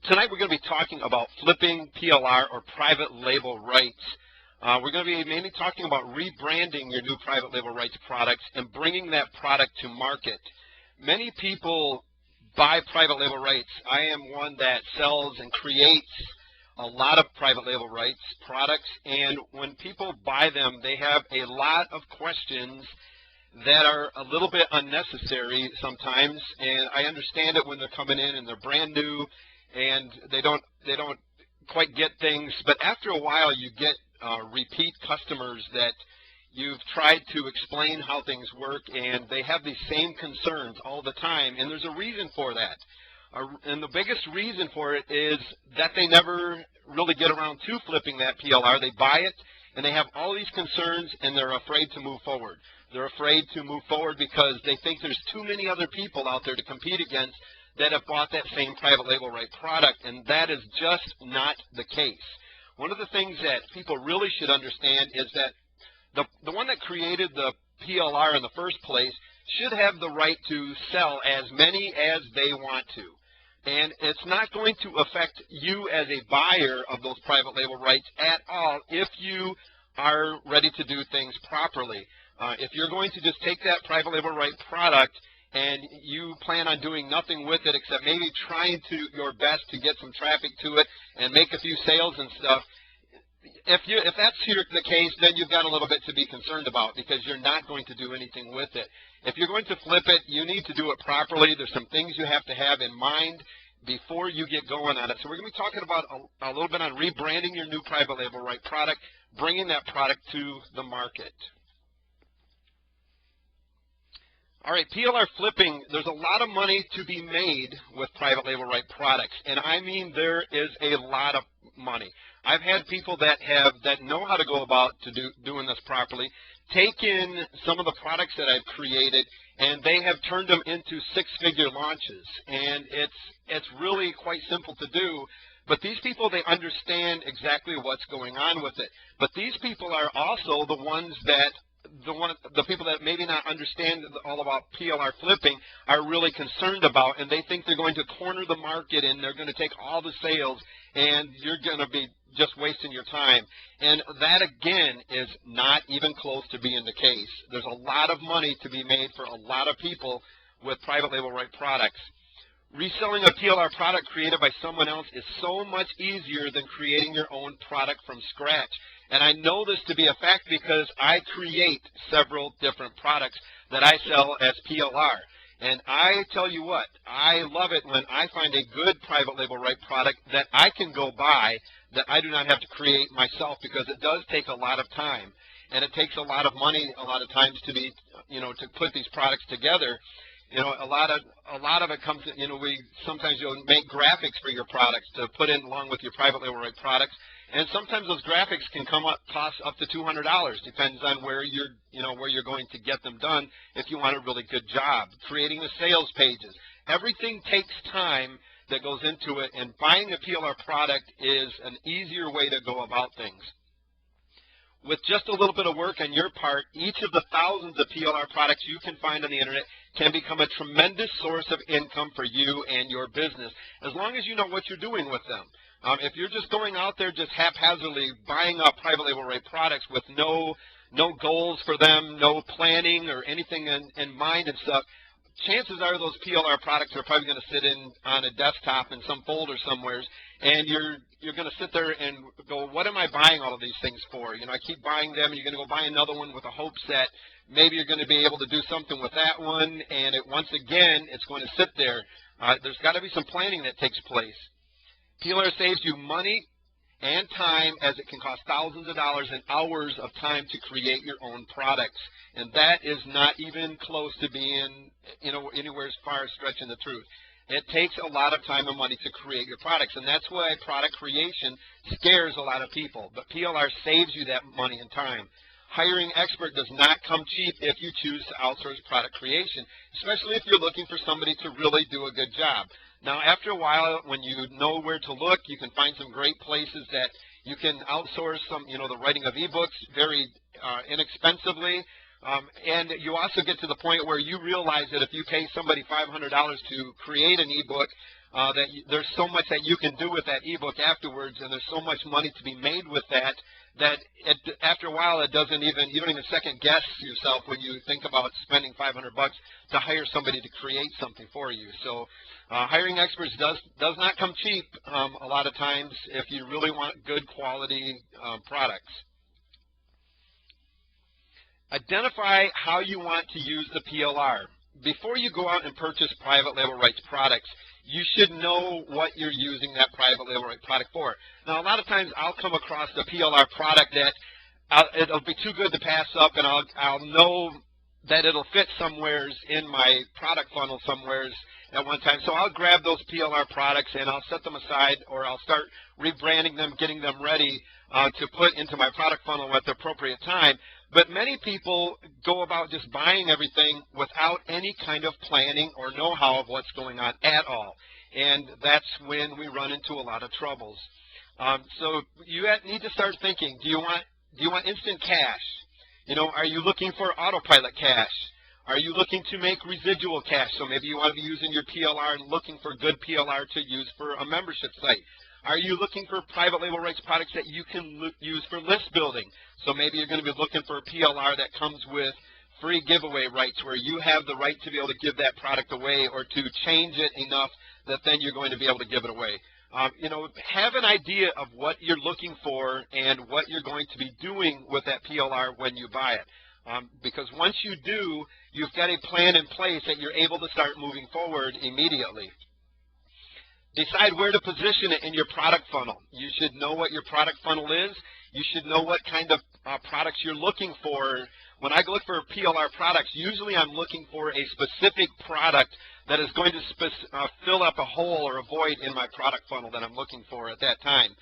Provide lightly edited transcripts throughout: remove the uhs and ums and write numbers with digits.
Tonight we're going to be talking about flipping PLR or private label rights. We're going to be mainly talking about rebranding your new private label rights products and bringing that product to market. Many people buy private label rights. I am one that sells and creates a lot of private label rights products, and when people buy them, they have a lot of questions that are a little bit unnecessary sometimes, and I understand it when they're coming in and they're brand new and they don't quite get things, but after a while you get repeat customers that you've tried to explain how things work and they have these same concerns all the time, and there's a reason for that. And the biggest reason for it is that they never really get around to flipping that PLR. They buy it and they have all these concerns and they're afraid to move forward. They're afraid to move forward because they think there's too many other people out there to compete against that have bought that same private label right product, and that is just not the case. One of the things that people really should understand is that the one that created the PLR in the first place should have the right to sell as many as they want to. And it's not going to affect you as a buyer of those private label rights at all if you are ready to do things properly. If you're going to just take that private label right product and you plan on doing nothing with it except maybe trying your best to get some traffic to it and make a few sales and stuff, if that's the case, then you've got a little bit to be concerned about because you're not going to do anything with it. If you're going to flip it, you need to do it properly. There's some things you have to have in mind before you get going on it. So we're going to be talking about a little bit on rebranding your new private label right product, bringing that product to the market. All right, PLR flipping, there's a lot of money to be made with private label right products, and I mean there is a lot of money. I've had people that know how to go about doing this properly, take in some of the products that I've created, and they have turned them into six-figure launches, and it's really quite simple to do. But these people, they understand exactly what's going on with it. But these people are also the ones that the people that maybe not understand all about PLR flipping are really concerned about, and they think they're going to corner the market and they're going to take all the sales and you're going to be just wasting your time. And that, again, is not even close to being the case. There's a lot of money to be made for a lot of people with private label right products. Reselling a PLR product created by someone else is so much easier than creating your own product from scratch. And I know this to be a fact because I create several different products that I sell as PLR. And I tell you what, I love it when I find a good private label right product that I can go buy that I do not have to create myself, because it does take a lot of time. And it takes a lot of money a lot of times to put these products together. A lot of it comes, sometimes you'll make graphics for your products to put in along with your private label right products. And sometimes those graphics can cost up to $200. Depends on where you're going to get them done if you want a really good job. Creating the sales pages. Everything takes time that goes into it, and buying a PLR product is an easier way to go about things. With just a little bit of work on your part, each of the thousands of PLR products you can find on the internet can become a tremendous source of income for you and your business, as long as you know what you're doing with them. If you're just going out there just haphazardly buying up private label right products with no goals for them, no planning or anything in mind and stuff, chances are those PLR products are probably going to sit on a desktop in some folder somewhere, and you're going to sit there and go, what am I buying all of these things for? I keep buying them, and you're going to go buy another one with the hopes that maybe you're going to be able to do something with that one, and once again, it's going to sit there. There's got to be some planning that takes place. PLR saves you money and time, as it can cost thousands of dollars and hours of time to create your own products. And that is not even close to being, anywhere as far as stretching the truth. It takes a lot of time and money to create your products, and that's why product creation scares a lot of people. But PLR saves you that money and time. Hiring expert does not come cheap if you choose to outsource product creation, especially if you're looking for somebody to really do a good job. Now, after a while, when you know where to look, you can find some great places that you can outsource the writing of ebooks very inexpensively. And you also get to the point where you realize that if you pay somebody $500 to create an ebook, there's so much that you can do with that ebook afterwards, and there's so much money to be made with that after a while you don't even second guess yourself when you think about spending $500 to hire somebody to create something for you. So hiring experts does not come cheap a lot of times if you really want good quality products. Identify how you want to use the PLR. Before you go out and purchase private label rights products, you should know what you're using that private label right product for. Now, a lot of times I'll come across a PLR product that it'll be too good to pass up, and I'll know that it'll fit somewheres in my product funnel somewheres at one time. So I'll grab those PLR products and I'll set them aside, or I'll start rebranding them, getting them ready to put into my product funnel at the appropriate time. But many people go about just buying everything without any kind of planning or know-how of what's going on at all. And that's when we run into a lot of troubles. So you need to start thinking, do you want instant cash? Are you looking for autopilot cash? Are you looking to make residual cash? So maybe you want to be using your PLR and looking for good PLR to use for a membership site. Are you looking for private label rights products that you can use for list building? So maybe you're going to be looking for a PLR that comes with free giveaway rights where you have the right to be able to give that product away or to change it enough that then you're going to be able to give it away. Have an idea of what you're looking for and what you're going to be doing with that PLR when you buy it. Because once you do, you've got a plan in place that you're able to start moving forward immediately. Decide where to position it in your product funnel. You should know what your product funnel is. You should know what kind of products you're looking for. When I look for PLR products, usually I'm looking for a specific product that is going to fill up a hole or a void in my product funnel that I'm looking for at that time.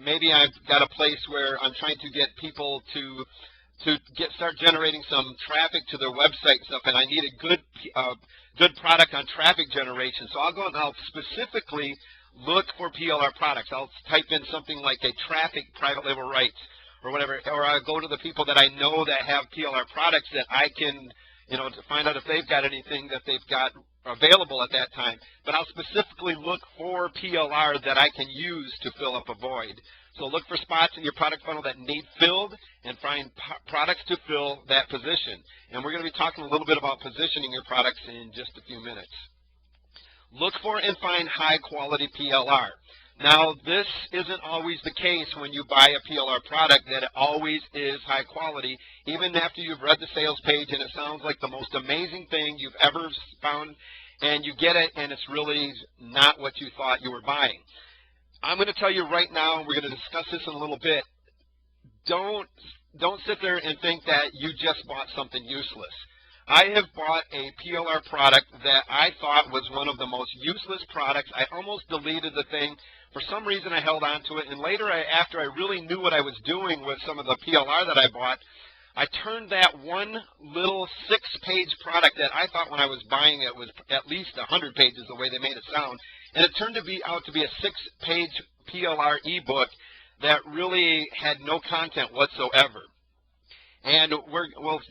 Maybe I've got a place where I'm trying to get people to start generating some traffic to their website and stuff, and I need a good product on traffic generation. So I'll go and I'll specifically look for PLR products. I'll type in something like a traffic private label rights or whatever, or I'll go to the people that I know that have PLR products that I can, to find out if they've got anything that they've got available at that time. But I'll specifically look for PLR that I can use to fill up a void. So look for spots in your product funnel that need filled and find products to fill that position. And we're going to be talking a little bit about positioning your products in just a few minutes. Look for and find high-quality PLR. Now, this isn't always the case when you buy a PLR product that it always is high quality, even after you've read the sales page and it sounds like the most amazing thing you've ever found, and you get it and it's really not what you thought you were buying. I'm going to tell you right now, and we're going to discuss this in a little bit, don't sit there and think that you just bought something useless. I have bought a PLR product that I thought was one of the most useless products. I almost deleted the thing. For some reason, I held on to it, and later, after I really knew what I was doing with some of the PLR that I bought, I turned that one little 6-page product that I thought when I was buying it was at least 100 pages the way they made it sound, and it turned out to be a 6-page PLR ebook that really had no content whatsoever. And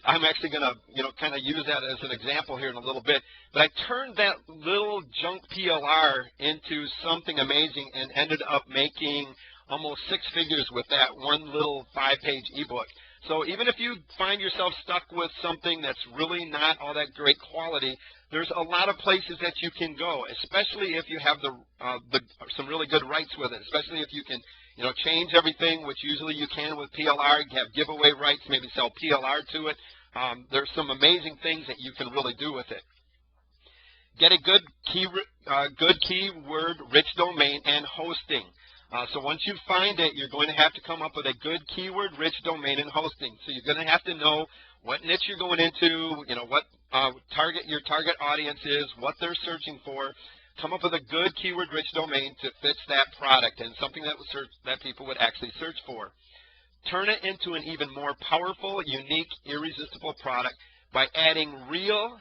I'm actually going to, kind of use that as an example here in a little bit. But I turned that little junk PLR into something amazing and ended up making almost 6 figures with that one little 5-page ebook. So even if you find yourself stuck with something that's really not all that great quality, there's a lot of places that you can go, especially if you have some really good rights with it, especially if you can change everything, which usually you can with PLR. You have giveaway rights, maybe sell PLR to it. There's some amazing things that you can really do with it. Get a good keyword-rich domain and hosting. So once you find it, you're going to have to come up with a good keyword-rich domain and hosting. So you're going to have to know what niche you're going into, what your target audience is, what they're searching for. Come up with a good keyword-rich domain to fit that product and something that people would actually search for. Turn it into an even more powerful, unique, irresistible product by adding real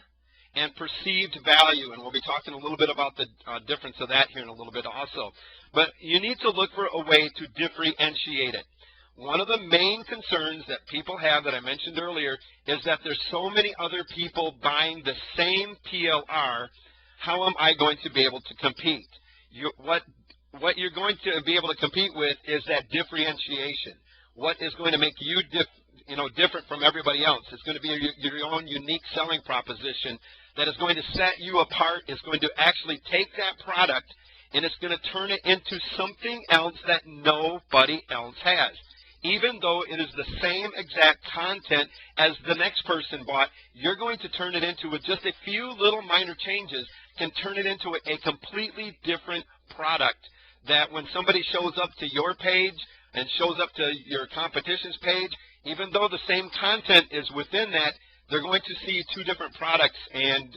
and perceived value. And we'll be talking a little bit about the difference of that here in a little bit also. But you need to look for a way to differentiate it. One of the main concerns that people have that I mentioned earlier is that there's so many other people buying the same PLR. How am I going to be able to compete? What you're going to be able to compete with is that differentiation. What is going to make you different from everybody else? It's going to be your own unique selling proposition that is going to set you apart. It's going to actually take that product and it's going to turn it into something else that nobody else has. Even though it is the same exact content as the next person bought, you're going to turn it into, with just a few little minor changes, can turn it into a completely different product that when somebody shows up to your page and shows up to your competition's page, even though the same content is within that, they're going to see two different products, and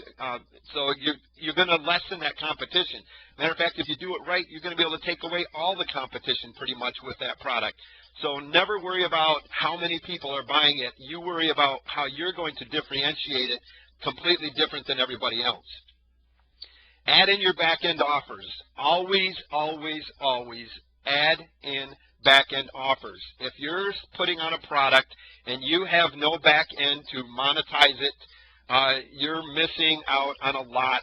so you're going to lessen that competition. Matter of fact, if you do it right, you're going to be able to take away all the competition pretty much with that product. So never worry about how many people are buying it. You worry about how you're going to differentiate it completely different than everybody else. Add in your back-end offers. Always, always, always add in back-end offers. If you're putting on a product and you have no back-end to monetize it, you're missing out on a lot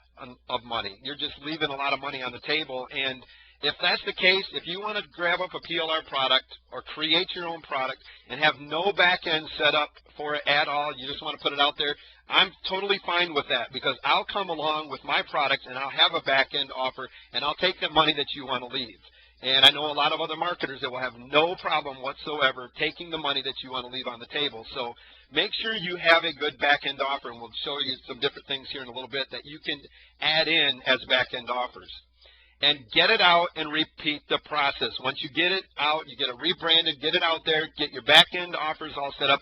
of money. You're just leaving a lot of money on the table. And if that's the case, if you want to grab up a PLR product or create your own product and have no back-end set up for it at all, you just want to put it out there, I'm totally fine with that, because I'll come along with my product and I'll have a back-end offer and I'll take the money that you want to leave. And I know a lot of other marketers that will have no problem whatsoever taking the money that you want to leave on the table. So make sure you have a good back-end offer, and we'll show you some different things here in a little bit that you can add in as back-end offers. And get it out and repeat the process. Once you get it out, you get it rebranded, get it out there, get your back-end offers all set up.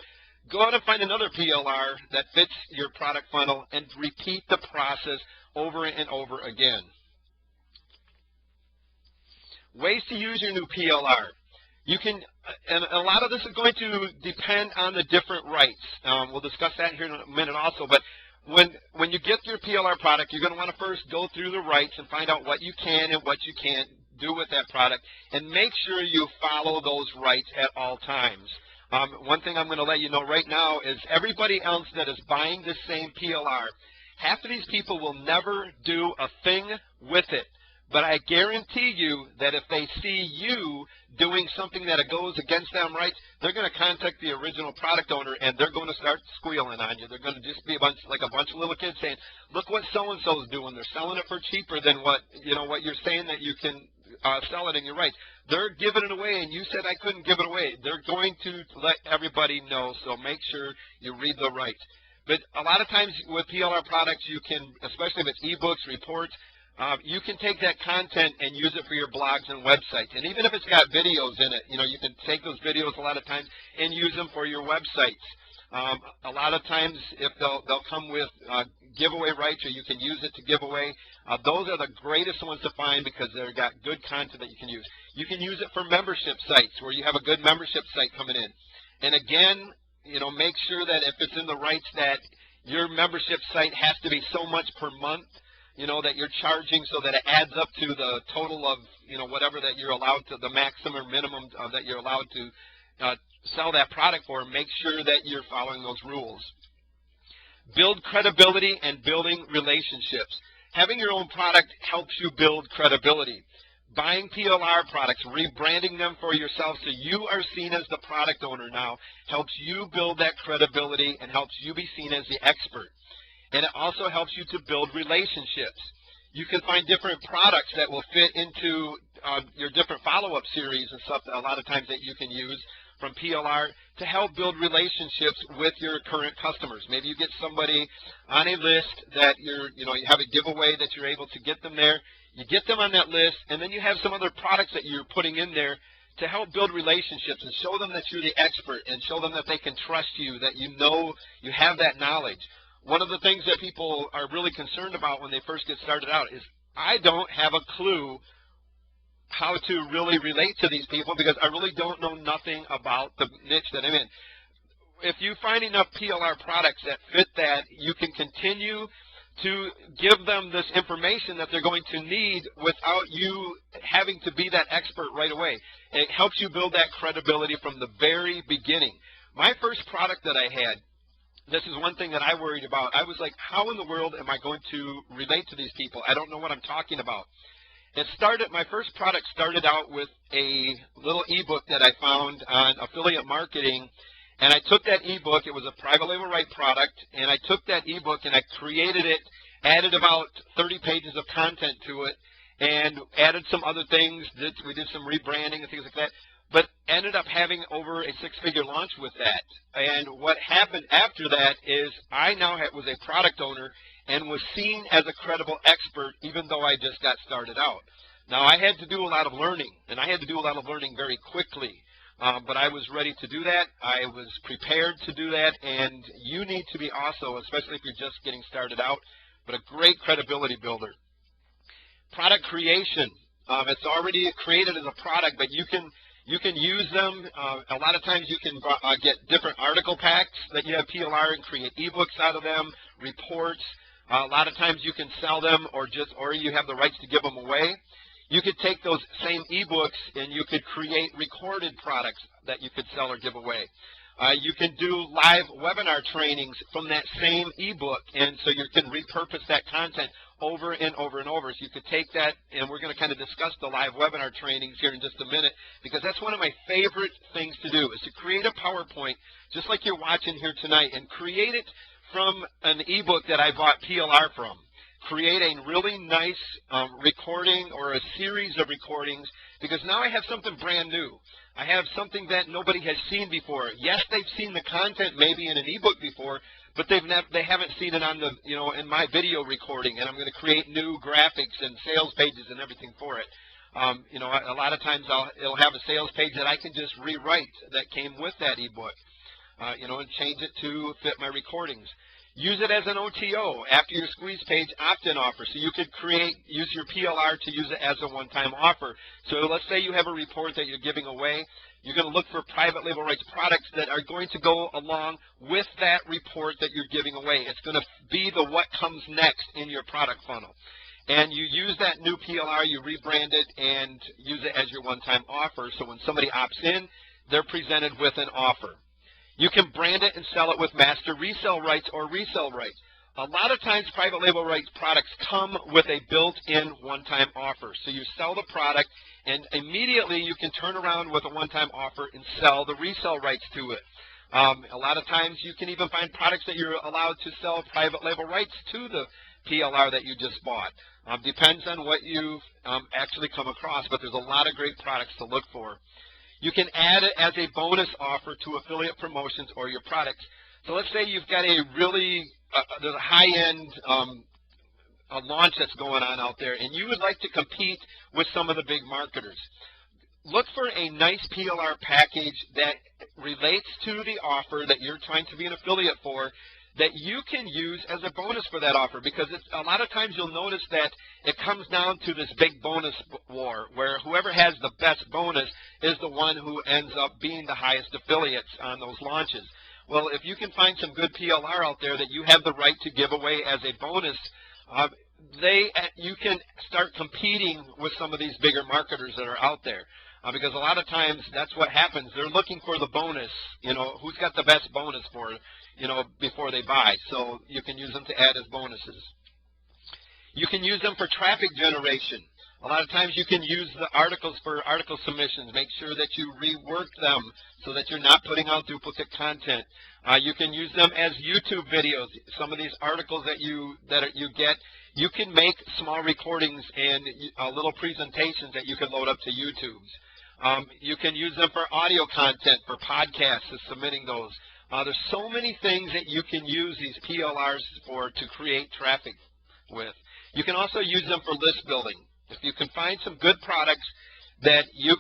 Go out and find another PLR that fits your product funnel and repeat the process over and over again. Ways to use your new PLR. You can, and a lot of this is going to depend on the different rights. We'll discuss that here in a minute also, but when you get your PLR product, you're going to want to first go through the rights and find out what you can and what you can't do with that product, and make sure you follow those rights at all times. One thing I'm going to let you know right now is everybody else that is buying the same PLR, half of these people will never do a thing with it. But I guarantee you that if they see you doing something that goes against them rights, they're going to contact the original product owner and they're going to start squealing on you. They're going to just be like a bunch of little kids saying, "Look what so-and-so is doing. They're selling it for cheaper than what you're saying that you can sell it in your rights. They're giving it away, and you said I couldn't give it away." They're going to let everybody know, so make sure you read the rights. But a lot of times with PLR products, you can, especially if it's ebooks, reports, you can take that content and use it for your blogs and websites. And even if it's got videos in it, you can take those videos a lot of times and use them for your websites. A lot of times if they'll come with giveaway rights, or you can use it to give away. Those are the greatest ones to find because they've got good content that you can use. You can use it for membership sites where you have a good membership site coming in. And again, make sure that if it's in the rights that your membership site has to be so much per month, that you're charging so that it adds up to the total of, whatever that you're allowed to, the maximum or minimum that you're allowed to sell that product for. Make sure that you're following those rules. Build credibility and building relationships. Having your own product helps you build credibility. Buying PLR products, rebranding them for yourself so you are seen as the product owner now, helps you build that credibility and helps you be seen as the expert. And it also helps you to build relationships. You can find different products that will fit into your different follow-up series and stuff a lot of times that you can use from PLR to help build relationships with your current customers. Maybe you get somebody on a list that you have a giveaway that you're able to get them there. You get them on that list, and then you have some other products that you're putting in there to help build relationships and show them that you're the expert and show them that they can trust you, that you have that knowledge. One of the things that people are really concerned about when they first get started out is, I don't have a clue how to really relate to these people because I really don't know nothing about the niche that I'm in. If you find enough PLR products that fit that, you can continue to give them this information that they're going to need without you having to be that expert right away. It helps you build that credibility from the very beginning. My first product that I had, this is one thing that I worried about. I was like, how in the world am I going to relate to these people? I don't know what I'm talking about. My first product started out with a little ebook that I found on affiliate marketing, and I took that ebook. It was a private label right product, and I took that ebook and I created it, added about 30 pages of content to it, and added some other things. We did some rebranding and things like that, but ended up having over a six-figure launch with that. And what happened after that is I now was a product owner and was seen as a credible expert, even though I just got started out. Now, I had to do a lot of learning, and I had to do a lot of learning very quickly, but I was ready to do that. I was prepared to do that, and you need to be also, especially if you're just getting started out, but a great credibility builder. Product creation. It's already created as a product, but you can use them. A lot of times you can get different article packs that you have PLR and create ebooks out of them, reports. A lot of times you can sell them or you have the rights to give them away. You could take those same ebooks and you could create recorded products that you could sell or give away. You can do live webinar trainings from that same ebook, and so you can repurpose that content over and over and over. So you could take that, and we're going to kind of discuss the live webinar trainings here in just a minute, because that's one of my favorite things to do, is to create a PowerPoint, just like you're watching here tonight, and create it from an ebook that I bought PLR from. Create a really nice recording or a series of recordings, because now I have something brand new. I have something that nobody has seen before. Yes, they've seen the content maybe in an ebook before, but they haven't seen it on the, in my video recording, and I'm going to create new graphics and sales pages and everything for it. A lot of times it'll have a sales page that I can just rewrite that came with that ebook, and change it to fit my recordings. Use it as an OTO, after your squeeze page opt-in offer. So you could use your PLR to use it as a one-time offer. So let's say you have a report that you're giving away. You're going to look for private label rights products that are going to go along with that report that you're giving away. It's going to be the what comes next in your product funnel. And you use that new PLR, you rebrand it, and use it as your one-time offer. So when somebody opts in, they're presented with an offer. You can brand it and sell it with master resale rights or resale rights. A lot of times private label rights products come with a built-in one-time offer. So you sell the product, and immediately you can turn around with a one-time offer and sell the resale rights to it. A lot of times you can even find products that you're allowed to sell private label rights to the PLR that you just bought. Depends on what you've actually come across, but there's a lot of great products to look for. You can add it as a bonus offer to affiliate promotions or your products. So let's say you've got a really, there's a high-end launch that's going on out there, and you would like to compete with some of the big marketers. Look for a nice PLR package that relates to the offer that you're trying to be an affiliate for, that you can use as a bonus for that offer, because a lot of times you'll notice that it comes down to this big bonus war, where whoever has the best bonus is the one who ends up being the highest affiliates on those launches. Well, if you can find some good PLR out there that you have the right to give away as a bonus, you can start competing with some of these bigger marketers that are out there. Because a lot of times that's what happens. They're looking for the bonus, who's got the best bonus for, before they buy. So you can use them to add as bonuses. You can use them for traffic generation. A lot of times you can use the articles for article submissions. Make sure that you rework them so that you're not putting out duplicate content. You can use them as YouTube videos. Some of these articles that you get, you can make small recordings and little presentations that you can load up to YouTube. You can use them for audio content, for podcasts, and submitting those. There's so many things that you can use these PLRs for to create traffic with. You can also use them for list building. If you can find some good products that you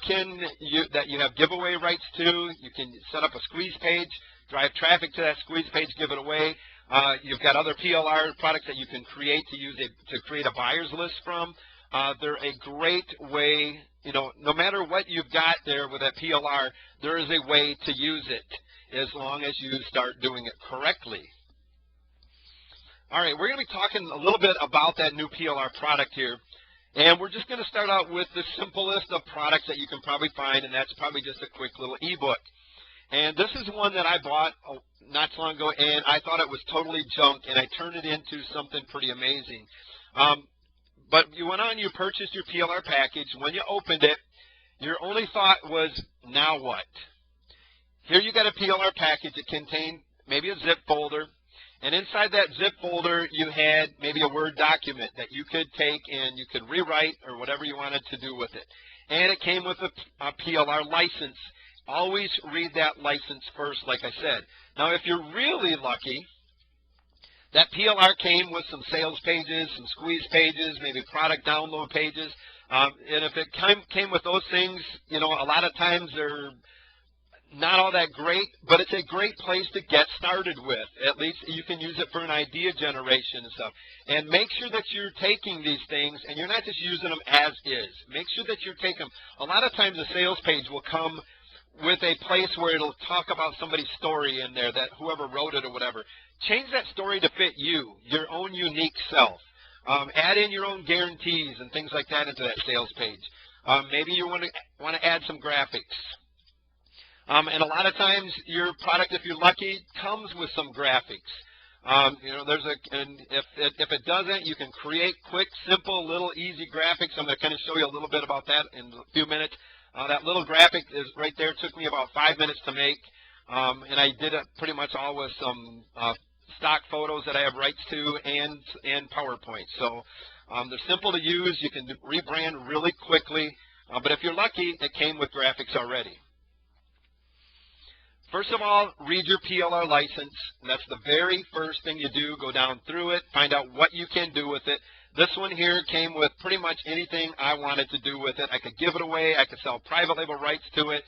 have giveaway rights to, you can set up a squeeze page, drive traffic to that squeeze page, give it away. You've got other PLR products that you can create to create a buyer's list from. They're a great way, no matter what you've got there with that PLR, there is a way to use it as long as you start doing it correctly. All right, we're going to be talking a little bit about that new PLR product here. And we're just going to start out with the simplest of products that you can probably find, and that's probably just a quick little ebook. And this is one that I bought not so long ago, and I thought it was totally junk, and I turned it into something pretty amazing. But you went on, you purchased your PLR package. When you opened it, your only thought was, now what? Here you got a PLR package. It contained maybe a zip folder. And inside that zip folder, you had maybe a Word document that you could take and you could rewrite or whatever you wanted to do with it. And it came with a PLR license. Always read that license first, like I said. Now, if you're really lucky, that PLR came with some sales pages, some squeeze pages, maybe product download pages. And if it came with those things, you know, a lot of times they're not all that great, but it's a great place to get started with. At least you can use it for an idea generation and stuff. And make sure that you're taking these things and you're not just using them as is. Make sure that you're taking them. A lot of times the sales page will come with a place where it'll talk about somebody's story in there, that whoever wrote it or whatever. Change that story to fit you, your own unique self. Add in your own guarantees and things like that into that sales page. Maybe you want to add some graphics. And a lot of times your product, if you're lucky, comes with some graphics. You know, and if it doesn't, you can create quick, simple, little, easy graphics. I'm going to kind of show you a little bit about that in a few minutes. That little graphic is right there. It took me about 5 minutes to make, and I did it pretty much all with some stock photos that I have rights to and PowerPoint. So they're simple to use. You can rebrand really quickly, but if you're lucky, it came with graphics already. First of all, read your PLR license. That's the very first thing you do. Go down through it, find out what you can do with it. This one here came with pretty much anything I wanted to do with it. I could give it away. I could sell private label rights to it.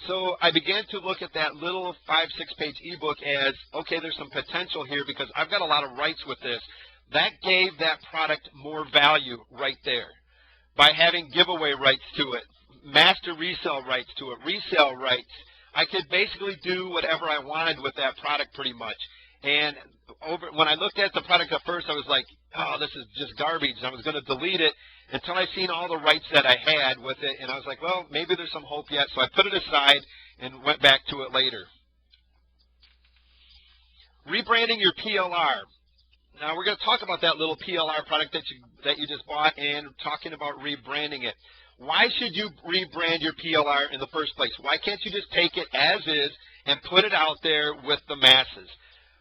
So I began to look at that little 5-6 page ebook as, okay, there's some potential here because I've got a lot of rights with this. That gave that product more value right there by having giveaway rights to it, master resale rights to it, resale rights. I could basically do whatever I wanted with that product pretty much. And when I looked at the product at first, I was like, oh, this is just garbage. And I was going to delete it until I seen all the rights that I had with it. And I was like, well, maybe there's some hope yet. So I put it aside and went back to it later. Rebranding your PLR. Now, we're going to talk about that little PLR product that you just bought and talking about rebranding it. Why should you rebrand your PLR in the first place? Why can't you just take it as is and put it out there with the masses?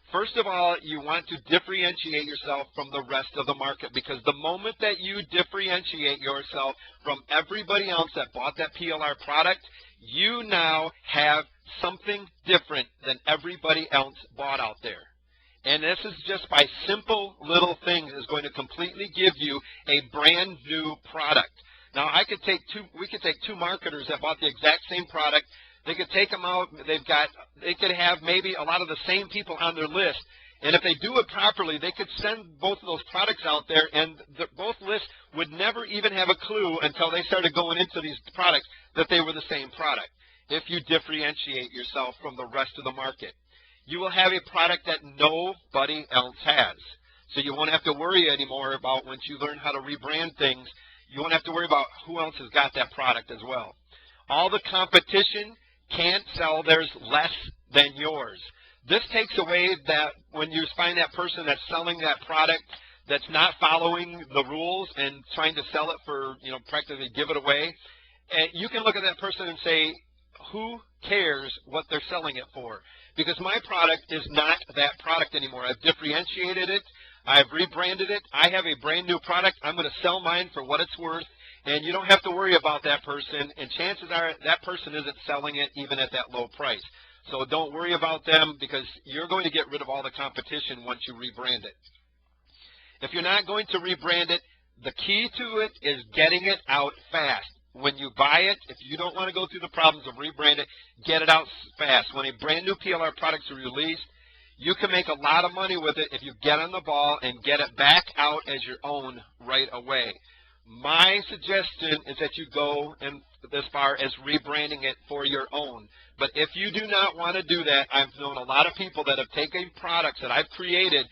First of all, you want to differentiate yourself from the rest of the market, because the moment that you differentiate yourself from everybody else that bought that PLR product, you now have something different than everybody else bought out there. And this is just by simple little things is going to completely give you a brand new product. Now, we could take two marketers that bought the exact same product. They could take them out. They could have maybe a lot of the same people on their list. And if they do it properly, they could send both of those products out there, and both lists would never even have a clue until they started going into these products that they were the same product. If you differentiate yourself from the rest of the market, you will have a product that nobody else has. So you won't have to worry anymore about, once you learn how to rebrand things, you won't have to worry about who else has got that product as well. All the competition can't sell theirs less than yours. This takes away that when you find that person that's selling that product that's not following the rules and trying to sell it for, you know, practically give it away, and you can look at that person and say, who cares what they're selling it for? Because my product is not that product anymore. I've differentiated it. I've rebranded it. I have a brand new product. I'm going to sell mine for what it's worth, and you don't have to worry about that person, and chances are that person isn't selling it even at that low price. So don't worry about them, because you're going to get rid of all the competition once you rebrand it. If you're not going to rebrand it, the key to it is getting it out fast. When you buy it, if you don't want to go through the problems of rebrand it, get it out fast. When a brand new PLR product is released, you can make a lot of money with it if you get on the ball and get it back out as your own right away. My suggestion is that you go as far as rebranding it for your own. But if you do not want to do that, I've known a lot of people that have taken products that I've created,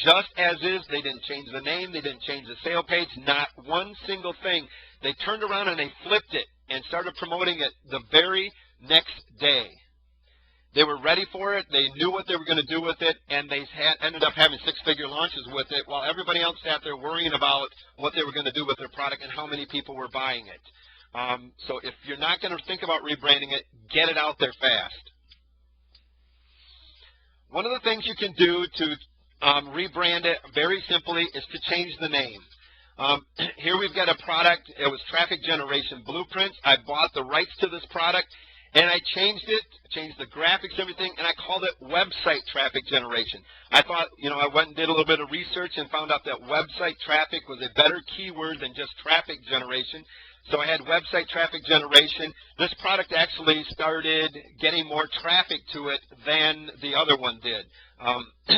just as is. They didn't change the name. They didn't change the sale page. Not one single thing. They turned around and they flipped it and started promoting it the very next day. They were ready for it. They knew what they were going to do with it, and they ended up having six-figure launches with it, while everybody else sat there worrying about what they were going to do with their product and how many people were buying it. So if you're not going to think about rebranding it, get it out there fast. One of the things you can do to rebrand it very simply is to change the name. Here we've got a product. It was Traffic Generation Blueprints. I bought the rights to this product, and I changed it, changed the graphics, everything, and I called it Website Traffic Generation. I thought, I went and did a little bit of research and found out that website traffic was a better keyword than just traffic generation. So I had Website Traffic Generation. This product actually started getting more traffic to it than the other one did.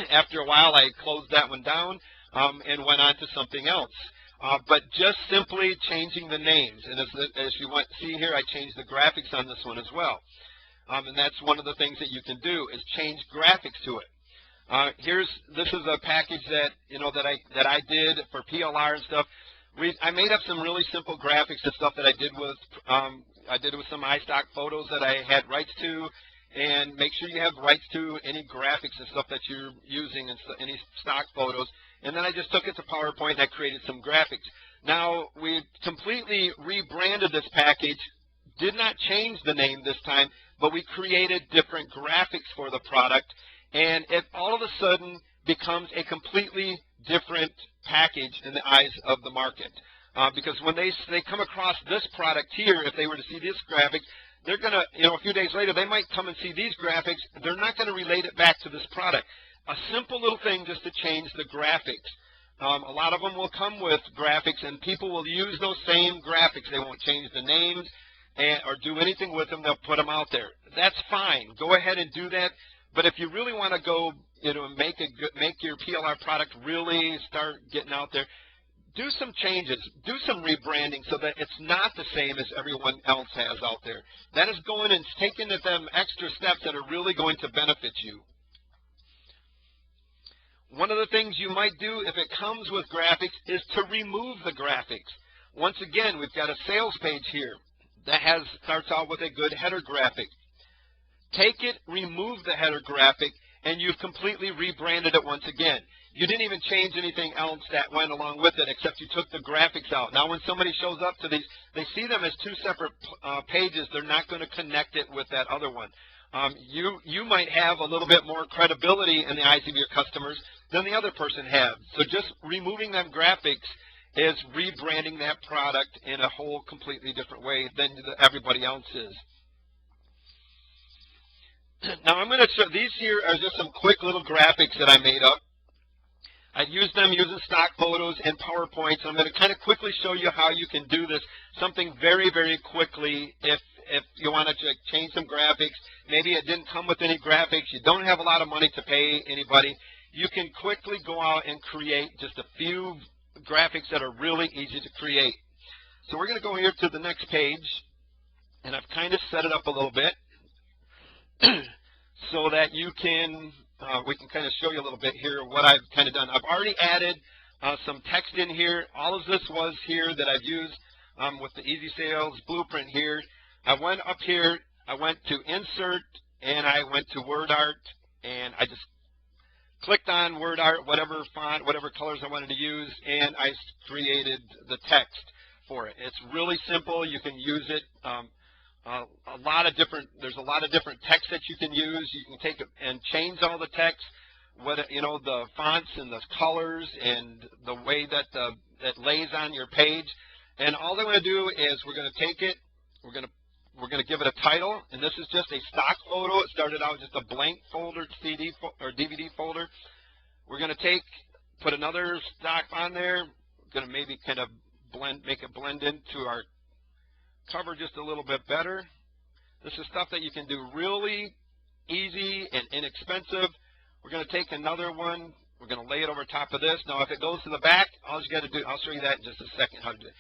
After a while, I closed that one down and went on to something else. But just simply changing the names. And as you see here, I changed the graphics on this one as well. And that's one of the things that you can do is change graphics to it. This is a package that that I did for PLR and stuff. I made up some really simple graphics and stuff that I did with some iStock photos that I had rights to. And make sure you have rights to any graphics and stuff that you're using and any stock photos. And then I just took it to PowerPoint and I created some graphics. Now, we completely rebranded this package, did not change the name this time, but we created different graphics for the product. And it all of a sudden becomes a completely different package in the eyes of the market. Because when they come across this product here, if they were to see this graphic, they're going to, a few days later, they might come and see these graphics. They're not going to relate it back to this product. A simple little thing just to change the graphics. A lot of them will come with graphics, and people will use those same graphics. They won't change the names or do anything with them. They'll put them out there. That's fine. Go ahead and do that. But if you really want to go, make your PLR product really start getting out there, do some changes, do some rebranding so that it's not the same as everyone else has out there. That is going and taking them extra steps that are really going to benefit you. One of the things you might do if it comes with graphics is to remove the graphics. Once again, we've got a sales page here that starts out with a good header graphic. Take it, remove the header graphic, and you've completely rebranded it once again. You didn't even change anything else that went along with it except you took the graphics out. Now when somebody shows up to these, they see them as two separate pages. They're not going to connect it with that other one. You might have a little bit more credibility in the eyes of your customers than the other person has. So just removing them graphics is rebranding that product in a whole completely different way than everybody else is. Now I'm going to show, these here are just some quick little graphics that I made up. I used them using stock photos and PowerPoints. I'm going to kind of quickly show you how you can do this, something very, very quickly if you want to change some graphics. Maybe it didn't come with any graphics. You don't have a lot of money to pay anybody. You can quickly go out and create just a few graphics that are really easy to create. So we're going to go here to the next page, and I've kind of set it up a little bit so that you can, we can kind of show you a little bit here what I've kind of done. I've already added some text in here. All of this was here that I've used with the Easy Sales Blueprint here. I went up here, I went to Insert, and I went to Word Art, and I just clicked on Word Art, whatever font, whatever colors I wanted to use, and I created the text for it. It's really simple. You can use it. There's a lot of different text that you can use. You can take it and change all the text, the fonts and the colors and the way that that lays on your page. And all I'm going to do is we're going to take it. We're going to give it a title, and this is just a stock photo. It started out just a blank folder, CD or DVD folder. We're going to put another stock on there. We're going to maybe kind of make it blend into our cover just a little bit better. This is stuff that you can do really easy and inexpensive. We're going to take another one. We're going to lay it over top of this. Now, if it goes to the back, all you got to do, I'll show you that in just a second how to do it.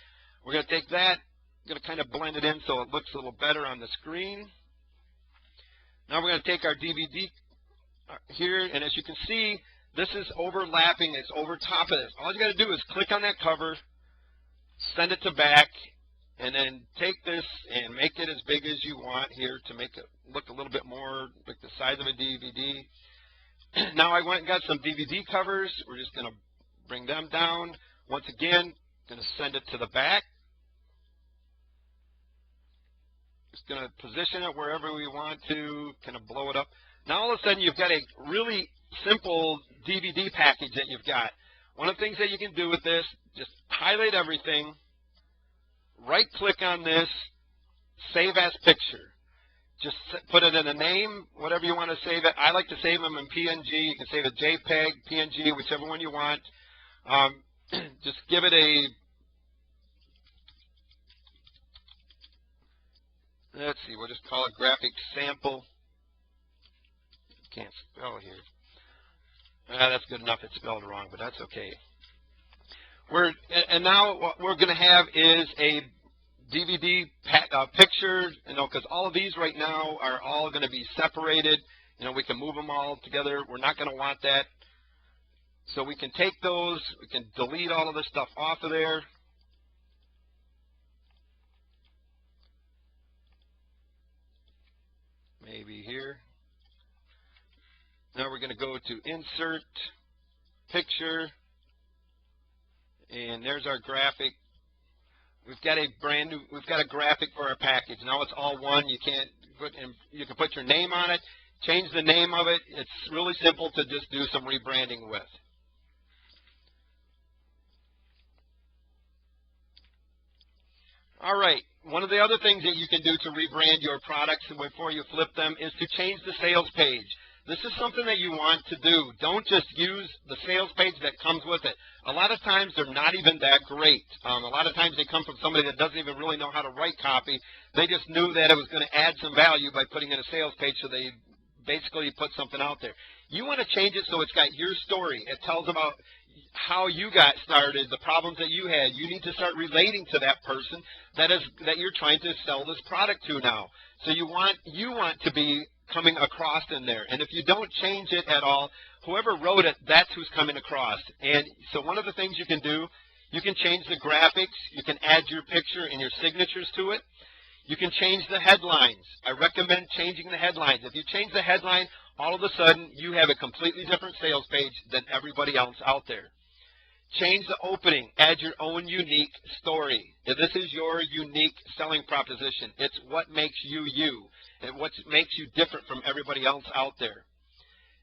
We're going to take that. I'm going to kind of blend it in so it looks a little better on the screen. Now we're going to take our DVD here, and as you can see, this is overlapping, it's over top of this. All you got to do is click on that cover, send it to back, and then take this and make it as big as you want here to make it look a little bit more like the size of a DVD. Now I went and got some DVD covers. We're just going to bring them down. Once again, going to send it to the back. Just going to position it wherever we want to, kind of blow it up. Now all of a sudden you've got a really simple DVD package that you've got. One of the things that you can do with this, just highlight everything, right-click on this, save as picture. Just put it in a name, whatever you want to save it. I like to save them in PNG. You can save it JPEG, PNG, whichever one you want. Just give it a, let's see, we'll just call it graphic sample. Can't spell here. That's good enough. It's spelled wrong, but that's okay. And now what we're going to have is a DVD picture, because all of these right now are all going to be separated. We can move them all together. We're not going to want that. So we can take those. We can delete all of this stuff off of there. Maybe here. Now we're going to go to Insert, Picture, and there's our graphic. We've got a graphic for our package. Now it's all one. You can put your name on it, change the name of it. It's really simple to just do some rebranding with. All right. One of the other things that you can do to rebrand your products before you flip them is to change the sales page. This is something that you want to do. Don't just use the sales page that comes with it. A lot of times they're not even that great. A lot of times they come from somebody that doesn't even really know how to write copy. They just knew that it was going to add some value by putting in a sales page, so they basically put something out there. You want to change it so it's got your story. It tells about how you got started, the problems that you had. You need to start relating to that person that you're trying to sell this product to now. So you want to be coming across in there. And if you don't change it at all, whoever wrote it, that's who's coming across. And so one of the things you can do, you can change the graphics. You can add your picture and your signatures to it. You can change the headlines. I recommend changing the headlines. If you change the headline, all of a sudden you have a completely different sales page than everybody else out there. Change the opening. Add your own unique story. This is your unique selling proposition. It's what makes you you, and what makes you different from everybody else out there.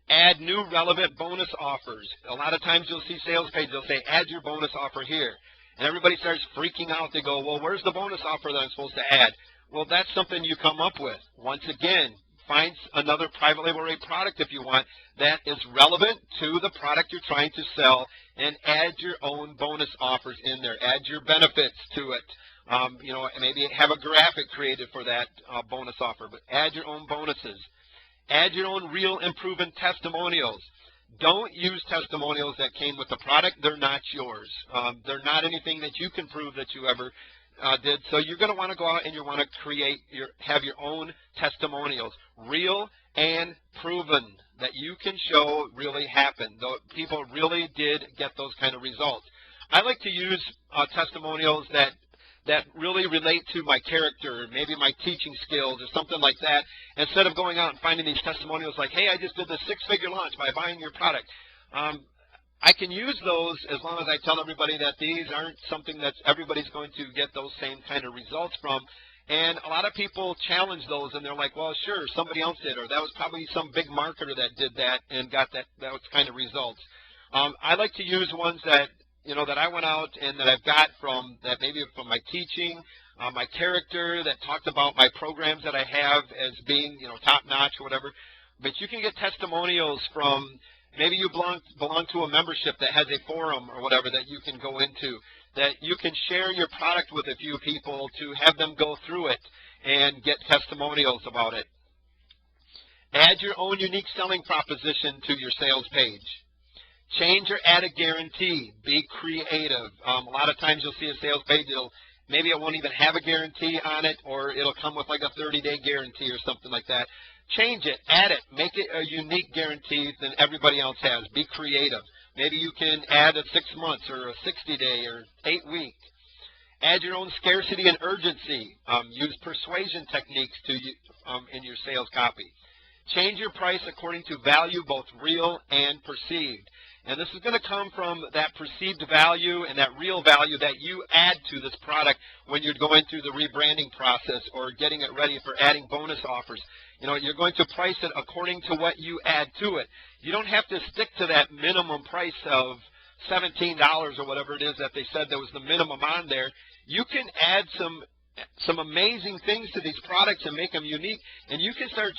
Add new relevant bonus offers. A lot of times you'll see sales pages, they'll say, add your bonus offer here. And everybody starts freaking out. They go, well, where's the bonus offer that I'm supposed to add? Well, that's something you come up with. Once again, find another private label rate product if you want that is relevant to the product you're trying to sell, and add your own bonus offers in there. Add your benefits to it. Maybe have a graphic created for that bonus offer, but add your own bonuses. Add your own real and proven testimonials. Don't use testimonials that came with the product. They're not yours. They're not anything that you can prove that you ever did. So you're going to want to go out and you want to have your own testimonials, real and proven, that you can show really happened. People really did get those kind of results. I like to use testimonials that really relate to my character, maybe my teaching skills or something like that, instead of going out and finding these testimonials like, hey, I just did this 6-figure launch by buying your product. I can use those as long as I tell everybody that these aren't something that everybody's going to get those same kind of results from. And a lot of people challenge those, and they're like, well, sure, somebody else did, or that was probably some big marketer that did that and got those kind of results. I like to use ones that that I went out and that I've got from my teaching, my character, that talked about my programs that I have as being top notch or whatever. But you can get testimonials from, maybe you belong to a membership that has a forum or whatever that you can go into, that you can share your product with a few people to have them go through it and get testimonials about it. Add your own unique selling proposition to your sales page. Change or add a guarantee. Be creative. A lot of times you'll see a sales page, it'll Maybe it won't even have a guarantee on it, or it'll come with like a 30-day guarantee or something like that. Change it, add it, make it a unique guarantee than everybody else has. Be creative. Maybe you can add a 6 months or a 60-day or 8-week. Add your own scarcity and urgency. Use persuasion techniques in your sales copy. Change your price according to value, both real and perceived. And this is going to come from that perceived value and that real value that you add to this product when you're going through the rebranding process or getting it ready for adding bonus offers. You know, you're going to price it according to what you add to it. You don't have to stick to that minimum price of $17 or whatever it is that they said that was the minimum on there. You can add some amazing things to these products and make them unique, and you can start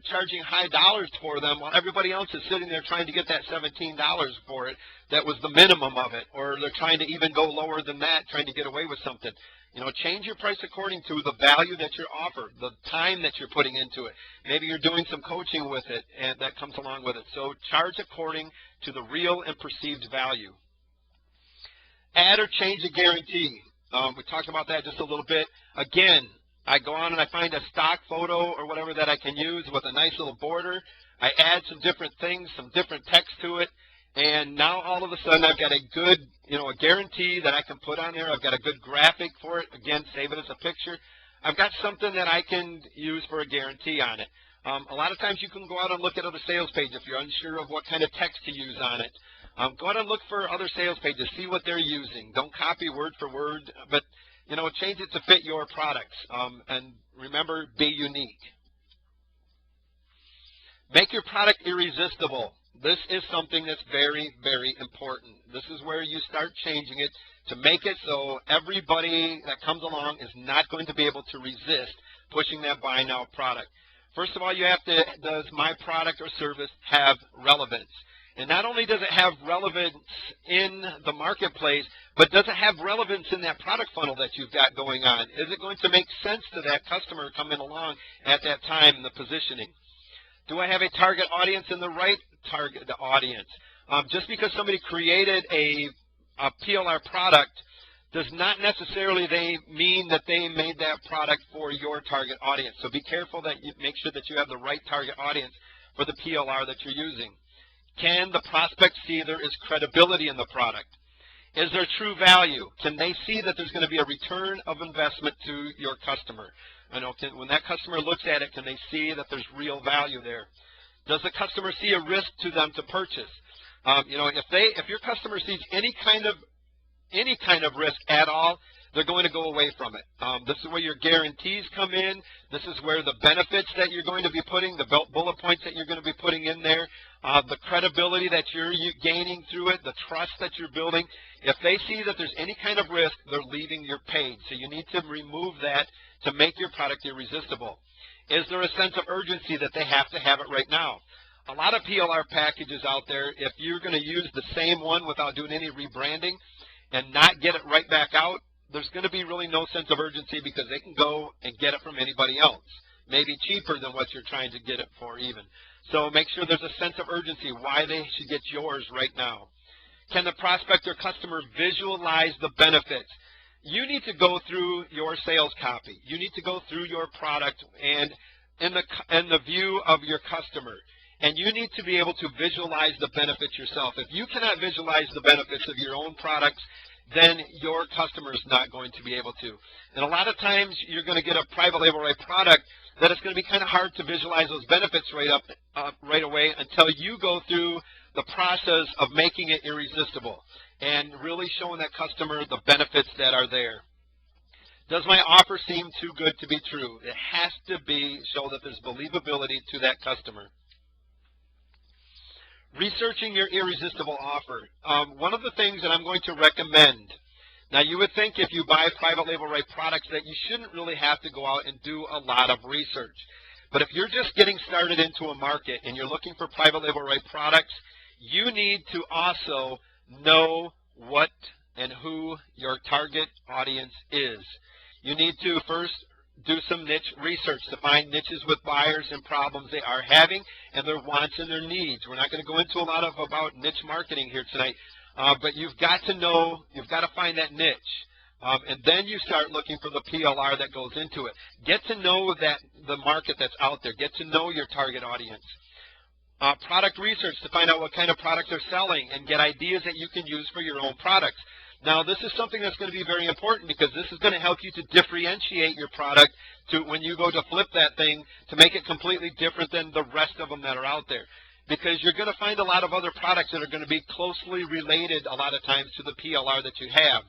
charging high dollars for them while everybody else is sitting there trying to get that $17 for it that was the minimum of it, or they're trying to even go lower than that, trying to get away with something. You know, change your price according to the value that you're offered, the time that you're putting into it. Maybe you're doing some coaching with it, and that comes along with it. So charge according to the real and perceived value. Add or change a guarantee. We talked about that just a little bit. Again, I go on and I find a stock photo or whatever that I can use with a nice little border. I add some different things, some different text to it, and now all of a sudden I've got a good, a guarantee that I can put on there. I've got a good graphic for it. Again, save it as a picture. I've got something that I can use for a guarantee on it. A lot of times you can go out and look at other sales pages if you're unsure of what kind of text to use on it. Go out and look for other sales pages, see what they're using. Don't copy word for word, but change it to fit your products. And remember, be unique. Make your product irresistible. This is something that's very, very important. This is where you start changing it to make it so everybody that comes along is not going to be able to resist pushing that buy now product. First of all, you have to, does my product or service have relevance? And not only does it have relevance in the marketplace, but does it have relevance in that product funnel that you've got going on? Is it going to make sense to that customer coming along at that time in the positioning? Do I have a target audience and the right target audience? Just because somebody created a PLR product does not necessarily mean that they made that product for your target audience. So be careful that you make sure that you have the right target audience for the PLR that you're using. Can the prospect see there is credibility in the product? Is there true value? Can they see that there's going to be a return of investment to your customer? When that customer looks at it, can they see that there's real value there? Does the customer see a risk to them to purchase? If your customer sees any kind of risk at all, they're going to go away from it. This is where your guarantees come in. This is where the benefits that you're going to be putting, the bullet points that you're going to be putting in there, the credibility that you're gaining through it, the trust that you're building. If they see that there's any kind of risk, they're leaving your page. So you need to remove that to make your product irresistible. Is there a sense of urgency that they have to have it right now? A lot of PLR packages out there, if you're going to use the same one without doing any rebranding and not get it right back out, there's going to be really no sense of urgency because they can go and get it from anybody else, maybe cheaper than what you're trying to get it for even. So make sure there's a sense of urgency why they should get yours right now. Can the prospect or customer visualize the benefits? You need to go through your sales copy. You need to go through your product and in the view of your customer. And you need to be able to visualize the benefits yourself. If you cannot visualize the benefits of your own products, then your customer is not going to be able to. And a lot of times you're going to get a private label right product that it's going to be kind of hard to visualize those benefits right away until you go through the process of making it irresistible and really showing that customer the benefits that are there. Does my offer seem too good to be true? It has to show that there's believability to that customer. Researching your irresistible offer. One of the things that I'm going to recommend, now you would think if you buy private label right products that you shouldn't really have to go out and do a lot of research. But if you're just getting started into a market and you're looking for private label right products, you need to also know what and who your target audience is. You need to first do some niche research to find niches with buyers and problems they are having and their wants and their needs. We're not going to go into a lot about niche marketing here tonight, but you've got to know, you've got to find that niche. And then you start looking for the PLR that goes into it. Get to know the market that's out there. Get to know your target audience. Product research to find out what kind of products they're selling and get ideas that you can use for your own products. Now, this is something that's going to be very important because this is going to help you to differentiate your product to when you go to flip that thing to make it completely different than the rest of them that are out there. Because you're going to find a lot of other products that are going to be closely related a lot of times to the PLR that you have.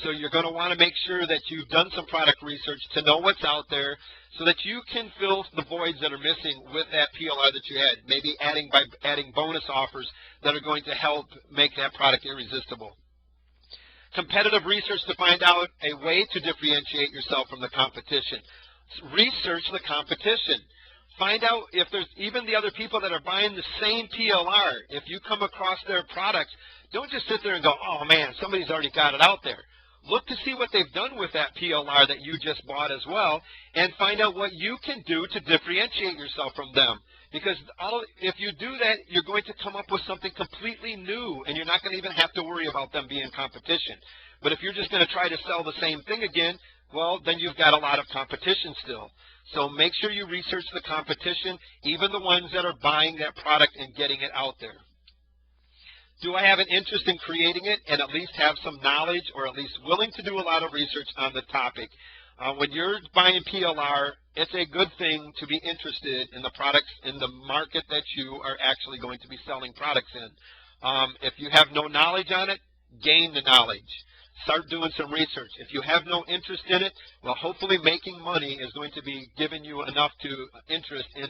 So you're going to want to make sure that you've done some product research to know what's out there so that you can fill the voids that are missing with that PLR that you had, maybe by adding bonus offers that are going to help make that product irresistible. Competitive research to find out a way to differentiate yourself from the competition. Research the competition. Find out if there's even the other people that are buying the same PLR. If you come across their products, don't just sit there and go, oh man, somebody's already got it out there. Look to see what they've done with that PLR that you just bought as well, and find out what you can do to differentiate yourself from them. Because if you do that, you're going to come up with something completely new, and you're not going to even have to worry about them being competition. But if you're just going to try to sell the same thing again, well, then you've got a lot of competition still. So make sure you research the competition, even the ones that are buying that product and getting it out there. Do I have an interest in creating it and at least have some knowledge or at least willing to do a lot of research on the topic? When you're buying PLR, it's a good thing to be interested in the products in the market that you are actually going to be selling products in. If you have no knowledge on it, gain the knowledge. Start doing some research. If you have no interest in it, well, hopefully making money is going to be giving you enough interest in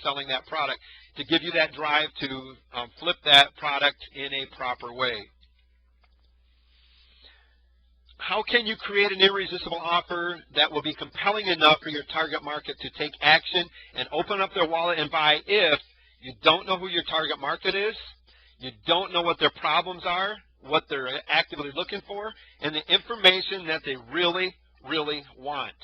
selling that product to give you that drive to flip that product in a proper way. How can you create an irresistible offer that will be compelling enough for your target market to take action and open up their wallet and buy if you don't know who your target market is, you don't know what their problems are, what they're actively looking for, and the information that they really, really want.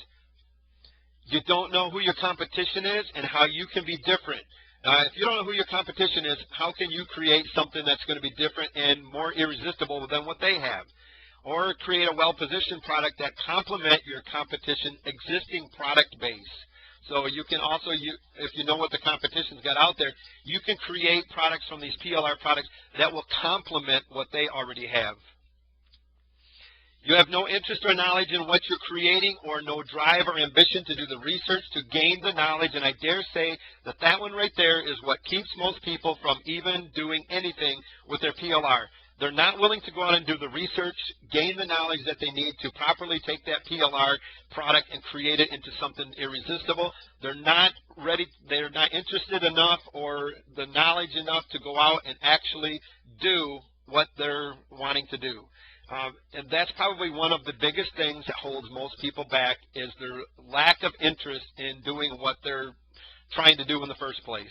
You don't know who your competition is and how you can be different. If you don't know who your competition is, how can you create something that's going to be different and more irresistible than what they have? Or create a well-positioned product that complement your competition existing product base. So you can also, if you know what the competition's got out there, you can create products from these PLR products that will complement what they already have. You have no interest or knowledge in what you're creating or no drive or ambition to do the research to gain the knowledge, and I dare say that that one right there is what keeps most people from even doing anything with their PLR. They're not willing to go out and do the research, gain the knowledge that they need to properly take that PLR product and create it into something irresistible. They're not ready, they're not interested enough or the knowledge enough to go out and actually do what they're wanting to do. And that's probably one of the biggest things that holds most people back is their lack of interest in doing what they're trying to do in the first place.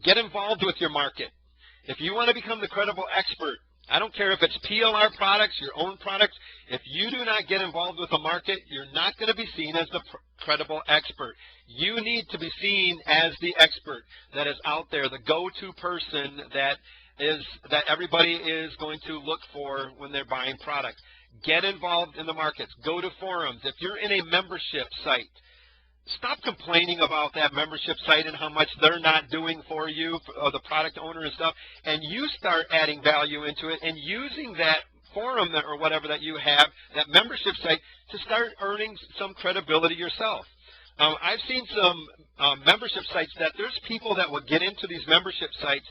Get involved with your market. If you want to become the credible expert, I don't care if it's PLR products, your own products, if you do not get involved with the market, you're not going to be seen as the credible expert. You need to be seen as the expert that is out there, the go-to person that everybody is going to look for when they're buying products. Get involved in the markets. Go to forums. If you're in a membership site, stop complaining about that membership site and how much they're not doing for you, or the product owner and stuff, and you start adding value into it and using that forum or whatever that you have, that membership site, to start earning some credibility yourself. I've seen some membership sites that there's people that will get into these membership sites.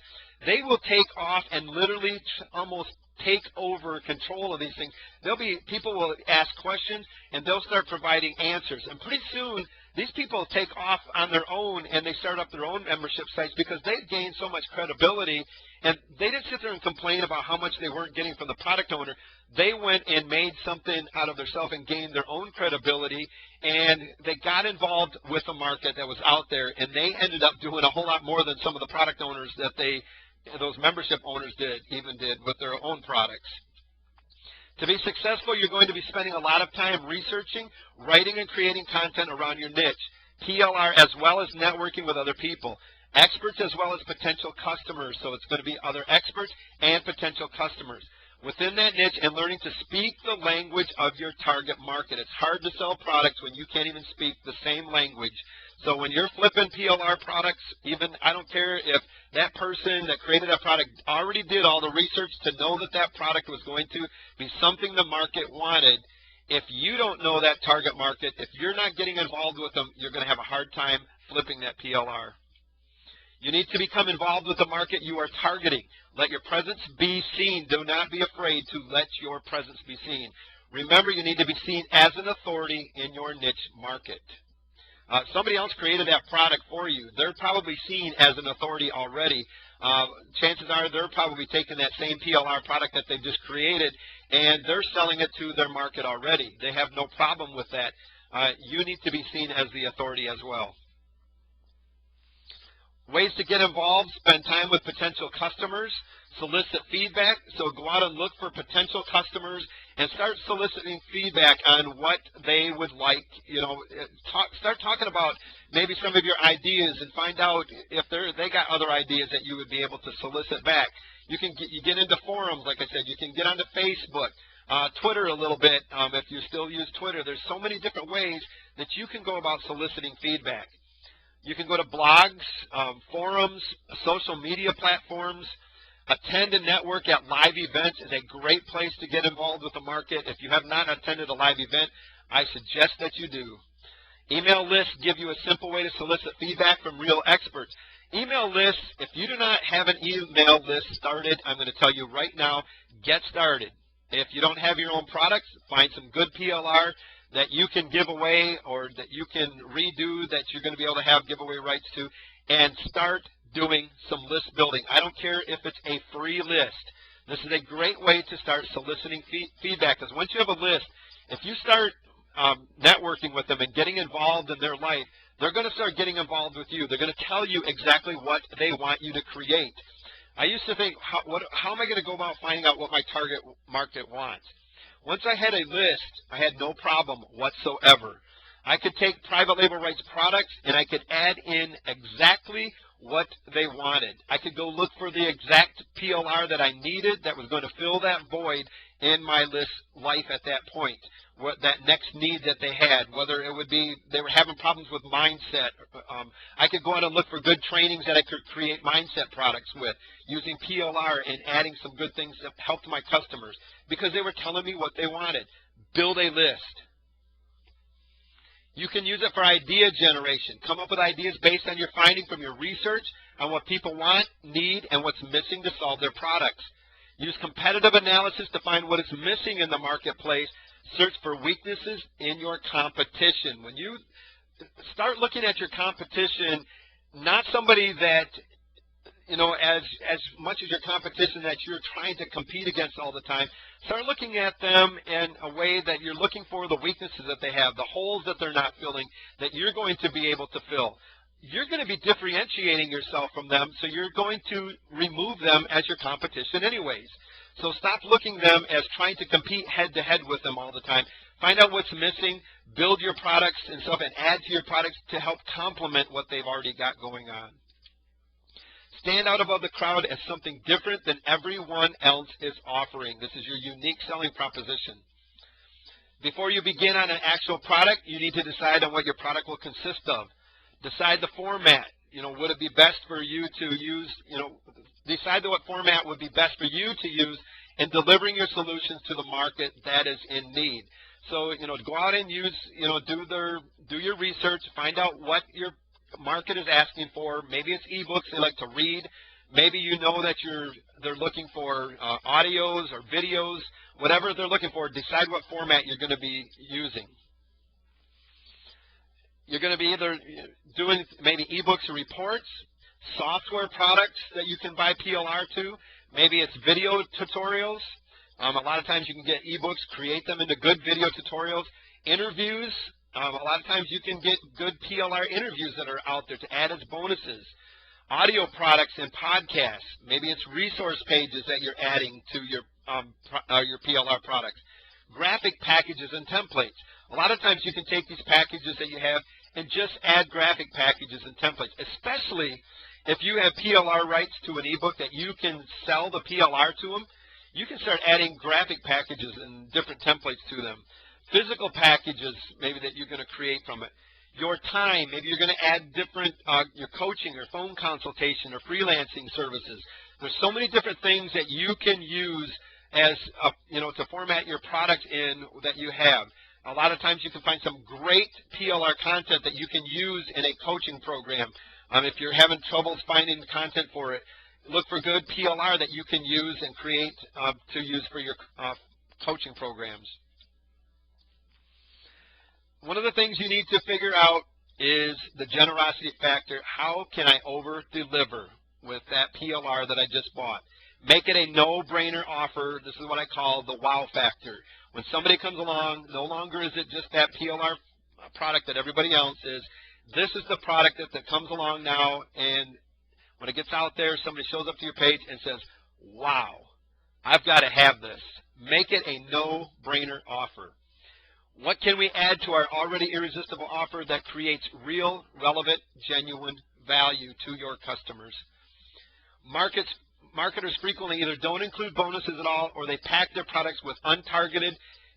They will take off and literally almost take over control of these things. People will ask questions and they'll start providing answers. And pretty soon, these people take off on their own and they start up their own membership sites because they've gained so much credibility, and they didn't sit there and complain about how much they weren't getting from the product owner. They went and made something out of themselves and gained their own credibility, and they got involved with the market that was out there, and they ended up doing a whole lot more than some of the product owners that those membership owners did with their own products. To be successful, you're going to be spending a lot of time researching, writing, and creating content around your niche, PLR, as well as networking with other people, experts as well as potential customers. So it's going to be other experts and potential customers. within that niche and learning to speak the language of your target market. It's hard to sell products when you can't even speak the same language. So when you're flipping PLR products, even I don't care if that person that created that product already did all the research to know that that product was going to be something the market wanted. If you don't know that target market, if you're not getting involved with them, you're going to have a hard time flipping that PLR. You need to become involved with the market you are targeting. Let your presence be seen. Do not be afraid to let your presence be seen. Remember, you need to be seen as an authority in your niche market. Somebody else created that product for you. They're probably seen as an authority already. Chances are they're probably taking that same PLR product that they've just created and they're selling it to their market already. They have no problem with that. You need to be seen as the authority as well. Ways to get involved: spend time with potential customers, solicit feedback. So go out and look for potential customers and start soliciting feedback on what they would like. You know, start talking about maybe some of your ideas and find out if they got other ideas that you would be able to solicit back. You get into forums, like I said. You can get onto Facebook, Twitter a little bit if you still use Twitter. There's so many different ways that you can go about soliciting feedback. You can go to blogs, forums, social media platforms. Attend and network at live events is a great place to get involved with the market. If you have not attended a live event, I suggest that you do. Email lists give you a simple way to solicit feedback from real experts. Email lists, if you do not have an email list started, I'm going to tell you right now, get started. If you don't have your own products, find some good PLR that you can give away or that you can redo that you're going to be able to have giveaway rights to, and start doing some list building. I don't care if it's a free list. This is a great way to start soliciting feedback, because once you have a list, if you start networking with them and getting involved in their life, they're going to start getting involved with you. They're going to tell you exactly what they want you to create. I used to think, how am I going to go about finding out what my target market wants? Once I had a list, I had no problem whatsoever. I could take private label rights products and I could add in exactly what they wanted. I could go look for the exact PLR that I needed that was going to fill that void in my list life at that point, what that next need that they had, whether it would be they were having problems with mindset. I could go out and look for good trainings that I could create mindset products with using PLR and adding some good things that helped my customers because they were telling me what they wanted. Build a list. You can use it for idea generation. Come up with ideas based on your finding from your research on what people want, need, and what's missing to solve their products. Use competitive analysis to find what is missing in the marketplace. Search for weaknesses in your competition. When you start looking at your competition, not somebody that, you know, as much as your competition that you're trying to compete against all the time, start looking at them in a way that you're looking for the weaknesses that they have, the holes that they're not filling, that you're going to be able to fill. You're going to be differentiating yourself from them, so you're going to remove them as your competition anyways. So stop looking them as trying to compete head-to-head with them all the time. Find out what's missing, build your products and stuff, and add to your products to help complement what they've already got going on. Stand out above the crowd as something different than everyone else is offering. This is your unique selling proposition. Before you begin on an actual product, you need to decide on what your product will consist of. Decide the format. You know, would it be best for you to use, decide what format would be best for you to use in delivering your solutions to the market that is in need. So, go out and use, do your research, find out what your market is asking for. Maybe it's ebooks they like to read. Maybe you know that they're looking for audios or videos, whatever they're looking for. Decide what format you're going to be using. You're going to be either doing maybe ebooks or reports, software products that you can buy PLR to. Maybe it's video tutorials. A lot of times you can get ebooks, create them into good video tutorials. Interviews. A lot of times you can get good PLR interviews that are out there to add as bonuses. Audio products and podcasts. Maybe it's resource pages that you're adding to your PLR products. Graphic packages and templates. A lot of times you can take these packages that you have and just add graphic packages and templates, especially if you have PLR rights to an ebook that you can sell the PLR to them. You can start adding graphic packages and different templates to them. Physical packages maybe that you're going to create from it. Your time, maybe you're going to add different, your coaching or phone consultation or freelancing services. There's so many different things that you can use as, to format your product in that you have. A lot of times you can find some great PLR content that you can use in a coaching program. If you're having trouble finding content for it, look for good PLR that you can use and create to use for your coaching programs. One of the things you need to figure out is the generosity factor. How can I over-deliver with that PLR that I just bought? Make it a no-brainer offer. This is what I call the wow factor. When somebody comes along, no longer is it just that PLR product that everybody else is. This is the product that comes along now, and when it gets out there, somebody shows up to your page and says, wow, I've got to have this. Make it a no-brainer offer. What can we add to our already irresistible offer that creates real, relevant, genuine value to your customers? Marketers frequently either don't include bonuses at all, or they pack their products with untargeted,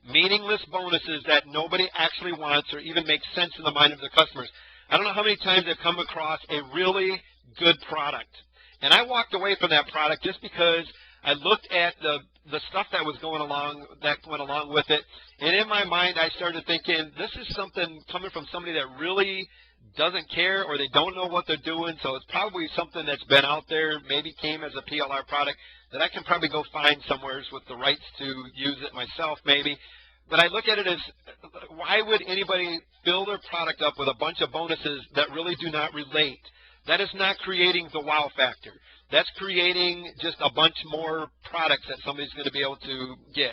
meaningless bonuses that nobody actually wants or even make sense in the mind of their customers. I don't know how many times I've come across a really good product, and I walked away from that product just because I looked at the stuff that went along with it, and in my mind I started thinking, this is something coming from somebody that really doesn't care, or they don't know what they're doing, so it's probably something that's been out there, maybe came as a PLR product that I can probably go find somewhere with the rights to use it myself maybe. But I look at it as, why would anybody fill their product up with a bunch of bonuses that really do not relate? That is not creating the wow factor. That's creating just a bunch more products that somebody's going to be able to get.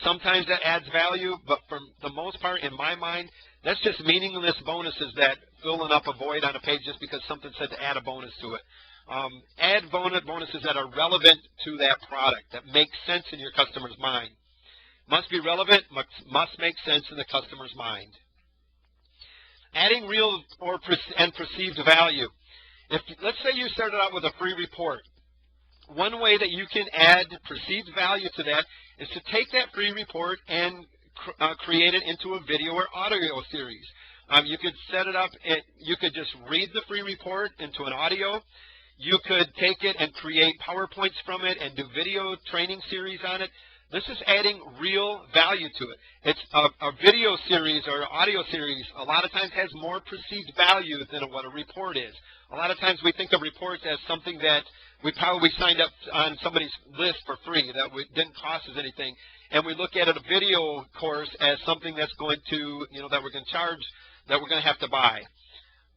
Sometimes that adds value, but for the most part, in my mind, that's just meaningless bonuses that filling up a void on a page just because something said to add a bonus to it. Add bonuses that are relevant to that product, that make sense in your customer's mind. Must be relevant, must make sense in the customer's mind. Adding real and perceived value. Let's say you started out with a free report. One way that you can add perceived value to that is to take that free report and create it into a video or audio series. You could set it up, you could just read the free report into an audio. You could take it and create PowerPoints from it and do video training series on it. This is adding real value to it. It's a video series or audio series a lot of times has more perceived value than what a report is. A lot of times we think of reports as something that we probably signed up on somebody's list for free, that didn't cost us anything. And we look at a video course as something that's going to, that we're going to charge, that we're going to have to buy.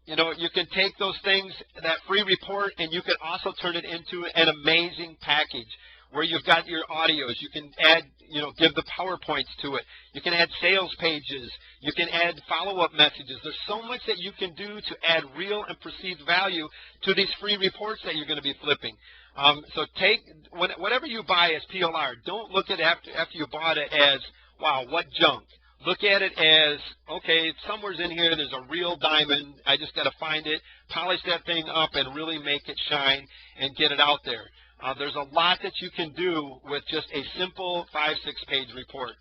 You can take those things, that free report, and you can also turn it into an amazing package where you've got your audios. You can add, give the PowerPoints to it. You can add sales pages. You can add follow-up messages. There's so much that you can do to add real and perceived value to these free reports that you're going to be flipping. So take whatever you buy as PLR. Don't look at it after you bought it as, wow, what junk. Look at it as, okay, somewhere's in here there's a real diamond. I just got to find it, polish that thing up, and really make it shine and get it out there. There's a lot that you can do with just a simple 5-6 page report.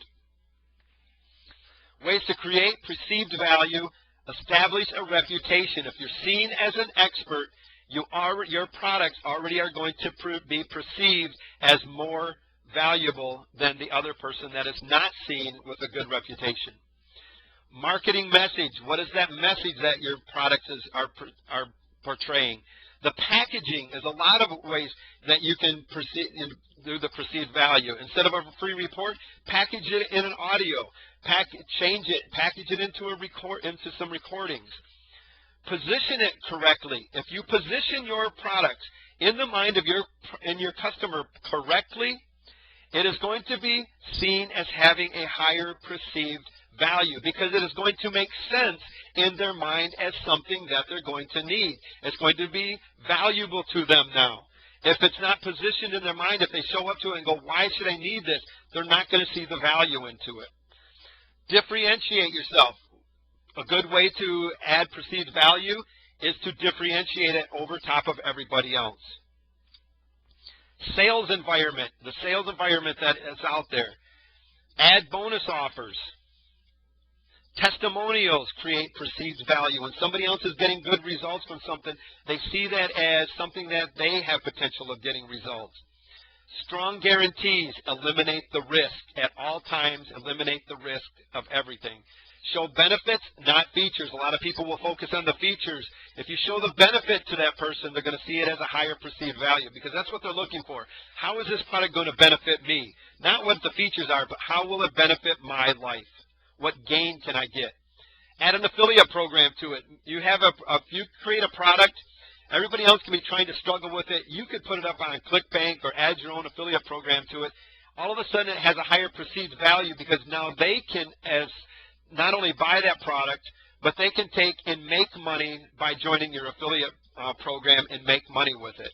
Ways to create perceived value, establish a reputation. If you're seen as an expert, your products already are going to be perceived as more valuable than the other person that is not seen with a good reputation. Marketing message. What is that message that your products are portraying? The packaging is a lot of ways that you can do the perceived value. Instead of a free report, package it in an audio. Change it, package it into some recordings. Position it correctly. If you position your products in the mind of your customer correctly, it is going to be seen as having a higher perceived value because it is going to make sense in their mind as something that they're going to need. It's going to be valuable to them now. If it's not positioned in their mind, if they show up to it and go, why should I need this? They're not going to see the value into it. Differentiate yourself. A good way to add perceived value is to differentiate it over top of everybody else. Sales environment, the sales environment that is out there. Add bonus offers. Testimonials create perceived value. When somebody else is getting good results from something, they see that as something that they have potential of getting results. Strong guarantees eliminate the risk at all times, eliminate the risk of everything. Show benefits, not features. A lot of people will focus on the features. If you show the benefit to that person, they're going to see it as a higher perceived value because that's what they're looking for. How is this product going to benefit me? Not what the features are, but how will it benefit my life? What gain can I get? Add an affiliate program to it. You have you create a product, everybody else can be trying to struggle with it. You could put it up on ClickBank or add your own affiliate program to it. All of a sudden it has a higher perceived value because now they can not only buy that product, but they can take and make money by joining your affiliate program and make money with it.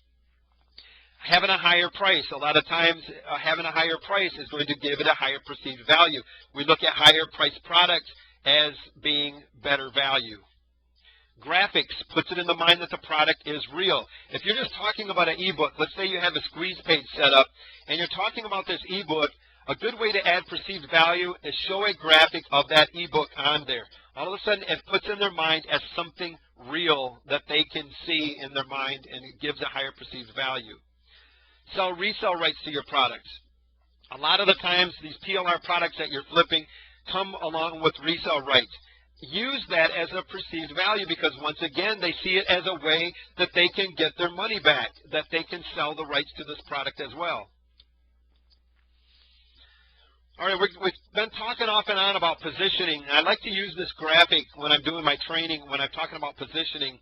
Having a higher price, a lot of times having a higher price is going to give it a higher perceived value. We look at higher priced products as being better value. Graphics puts it in the mind that the product is real. If you're just talking about an ebook, let's say you have a squeeze page set up and you're talking about this ebook, a good way to add perceived value is show a graphic of that ebook on there. All of a sudden it puts in their mind as something real that they can see in their mind, and it gives a higher perceived value. Sell resale rights to your products. A lot of the times these PLR products that you're flipping come along with resale rights. Use that as a perceived value because once again they see it as a way that they can get their money back, that they can sell the rights to this product as well. All right, we've been talking off and on about positioning. I like to use this graphic when I'm doing my training, when I'm talking about positioning.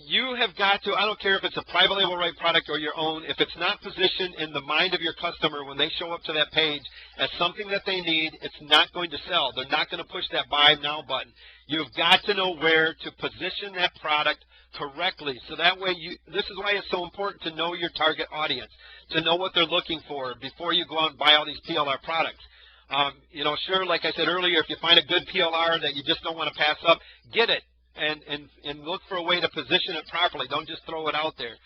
You have got to, I don't care if it's a private label right product or your own, if it's not positioned in the mind of your customer when they show up to that page as something that they need, it's not going to sell. They're not going to push that buy now button. You've got to know where to position that product correctly. So that way, this is why it's so important to know your target audience, to know what they're looking for before you go out and buy all these PLR products. You know, sure, like I said earlier, if you find a good PLR that you just don't want to pass up, get it. And look for a way to position it properly. Don't just throw it out there.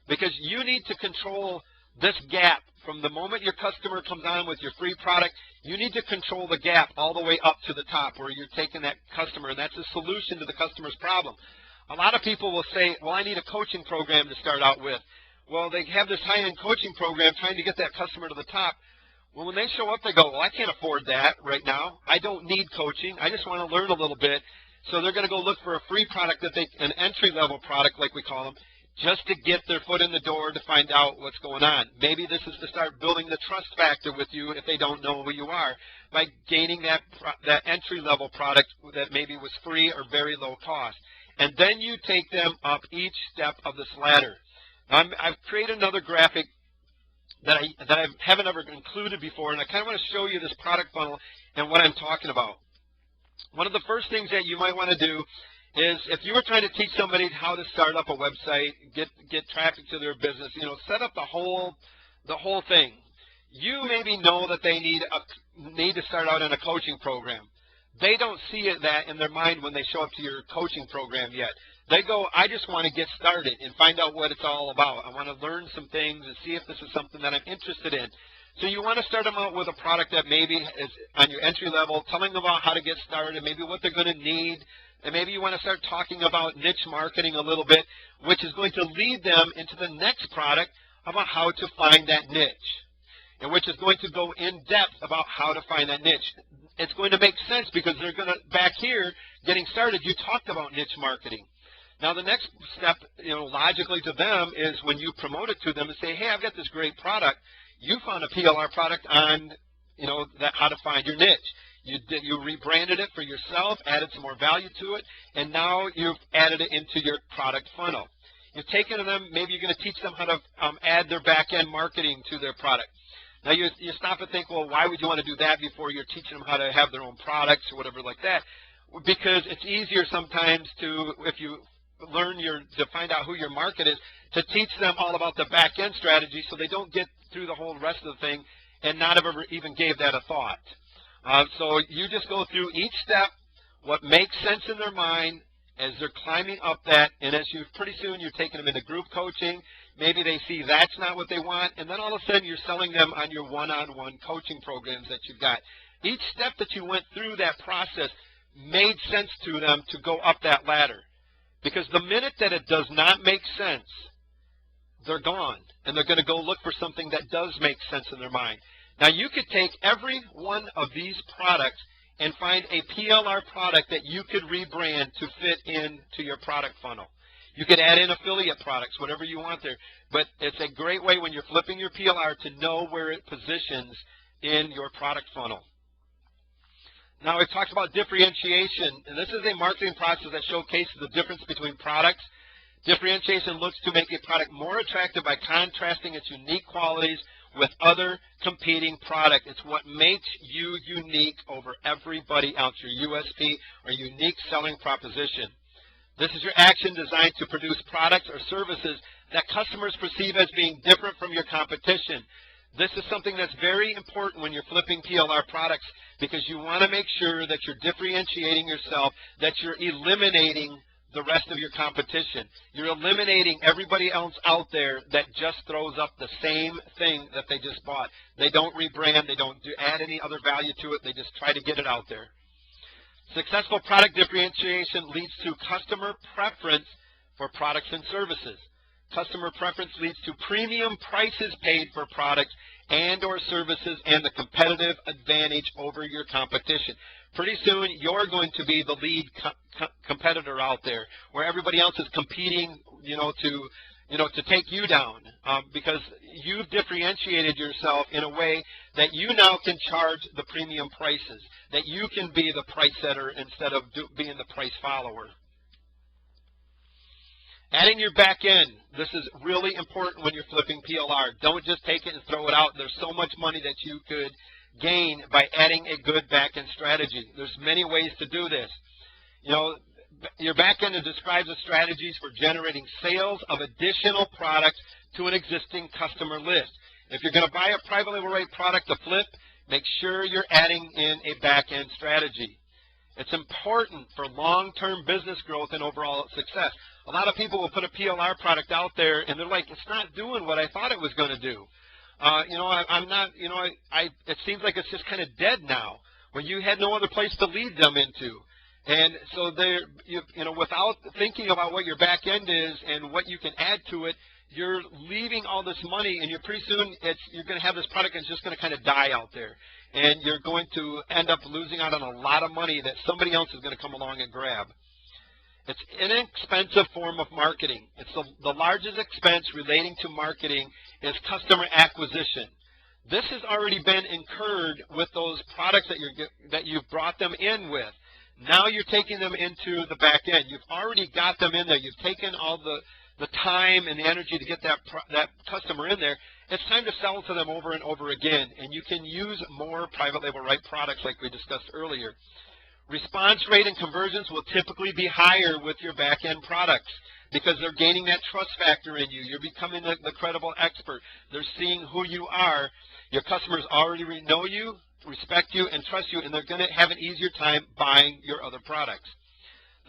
Because you need to control this gap. From the moment your customer comes on with your free product, you need to control the gap all the way up to the top where you're taking that customer, and that's a solution to the customer's problem. A lot of people will say, well, I need a coaching program to start out with. Well, they have this high-end coaching program trying to get that customer to the top. Well, when they show up, they go, well, I can't afford that right now. I don't need coaching. I just want to learn a little bit. So they're going to go look for a free product, an entry-level product like we call them, just to get their foot in the door to find out what's going on. Maybe this is to start building the trust factor with you if they don't know who you are by gaining that entry-level product that maybe was free or very low cost. And then you take them up each step of this ladder. I've created another graphic that I haven't ever included before, and I kind of want to show you this product funnel and what I'm talking about. One of the first things that you might want to do is if you were trying to teach somebody how to start up a website, get traffic to their business, you know, set up the whole thing. You maybe know that they need to start out in a coaching program. They don't see that in their mind when they show up to your coaching program yet. They go, I just want to get started and find out what it's all about. I want to learn some things and see if this is something that I'm interested in. So you want to start them out with a product that maybe is on your entry level, telling them about how to get started, maybe what they're going to need, and maybe you want to start talking about niche marketing a little bit, which is going to lead them into the next product about how to find that niche, and which is going to go in depth about how to find that niche. It's going to make sense because they're going to, back here, getting started, you talked about niche marketing. Now the next step, you know, logically to them is when you promote it to them and say, hey, I've got this great product. You found a PLR product on, you know, how to find your niche. You rebranded it for yourself, added some more value to it, and now you've added it into your product funnel. You've taken them, maybe you're going to teach them how to add their back-end marketing to their product. Now you stop and think, well, why would you want to do that before you're teaching them how to have their own products or whatever like that? Because it's easier sometimes to, if you learn to find out who your market is, to teach them all about the back-end strategy so they don't get through the whole rest of the thing and not have ever even gave that a thought. So you just go through each step, what makes sense in their mind as they're climbing up that, and as pretty soon you're taking them into group coaching, Maybe they see that's not what they want, and then all of a sudden you're selling them on your one-on-one coaching programs that you've got. Each step that you went through that process made sense to them to go up that ladder. Because the minute that it does not make sense, they're gone, and they're going to go look for something that does make sense in their mind. Now, you could take every one of these products and find a PLR product that you could rebrand to fit into your product funnel. You could add in affiliate products, whatever you want there. But it's a great way when you're flipping your PLR to know where it positions in your product funnel. Now, we've talked about differentiation, and this is a marketing process that showcases the difference between products. Differentiation looks to make a product more attractive by contrasting its unique qualities with other competing products. It's what makes you unique over everybody else, your USP or unique selling proposition. This is your action designed to produce products or services that customers perceive as being different from your competition. This is something that's very important when you're flipping PLR products, because you want to make sure that you're differentiating yourself, that you're eliminating the rest of your competition. You're eliminating everybody else out there that just throws up the same thing that they just bought. They don't rebrand. They don't add any other value to it. They just try to get it out there. Successful product differentiation leads to customer preference for products and services. Customer preference leads to premium prices paid for products and or services and the competitive advantage over your competition. Pretty soon, you're going to be the lead competitor out there, where everybody else is competing, to take you down, because you've differentiated yourself in a way that you now can charge the premium prices, that you can be the price setter instead of being the price follower. Adding your back end. This is really important when you're flipping PLR. Don't just take it and throw it out. There's so much money that you could gain by adding a good back end strategy. There's many ways to do this. Your back end describes the strategies for generating sales of additional products to an existing customer list. If you're going to buy a private label rate product to flip, make sure you're adding in a back end strategy. It's important for long-term business growth and overall success. A lot of people will put a PLR product out there and they're like, it's not doing what I thought it was going to do. It seems like it's just kind of dead now, when you had no other place to lead them into. And so without thinking about what your back end is and what you can add to it, you're leaving all this money, and pretty soon you're going to have this product that's just going to kind of die out there. And you're going to end up losing out on a lot of money that somebody else is going to come along and grab. It's an inexpensive form of marketing. It's the largest expense relating to marketing is customer acquisition. This has already been incurred with those products that you've brought them in with. Now you're taking them into the back end. You've already got them in there. You've taken all the time and the energy to get that customer in there. It's time to sell to them over and over again, and you can use more private label right products like we discussed earlier. Response rate and conversions will typically be higher with your back-end products because they're gaining that trust factor in you. You're becoming the credible expert. They're seeing who you are. Your customers already know you, respect you, and trust you, and they're going to have an easier time buying your other products.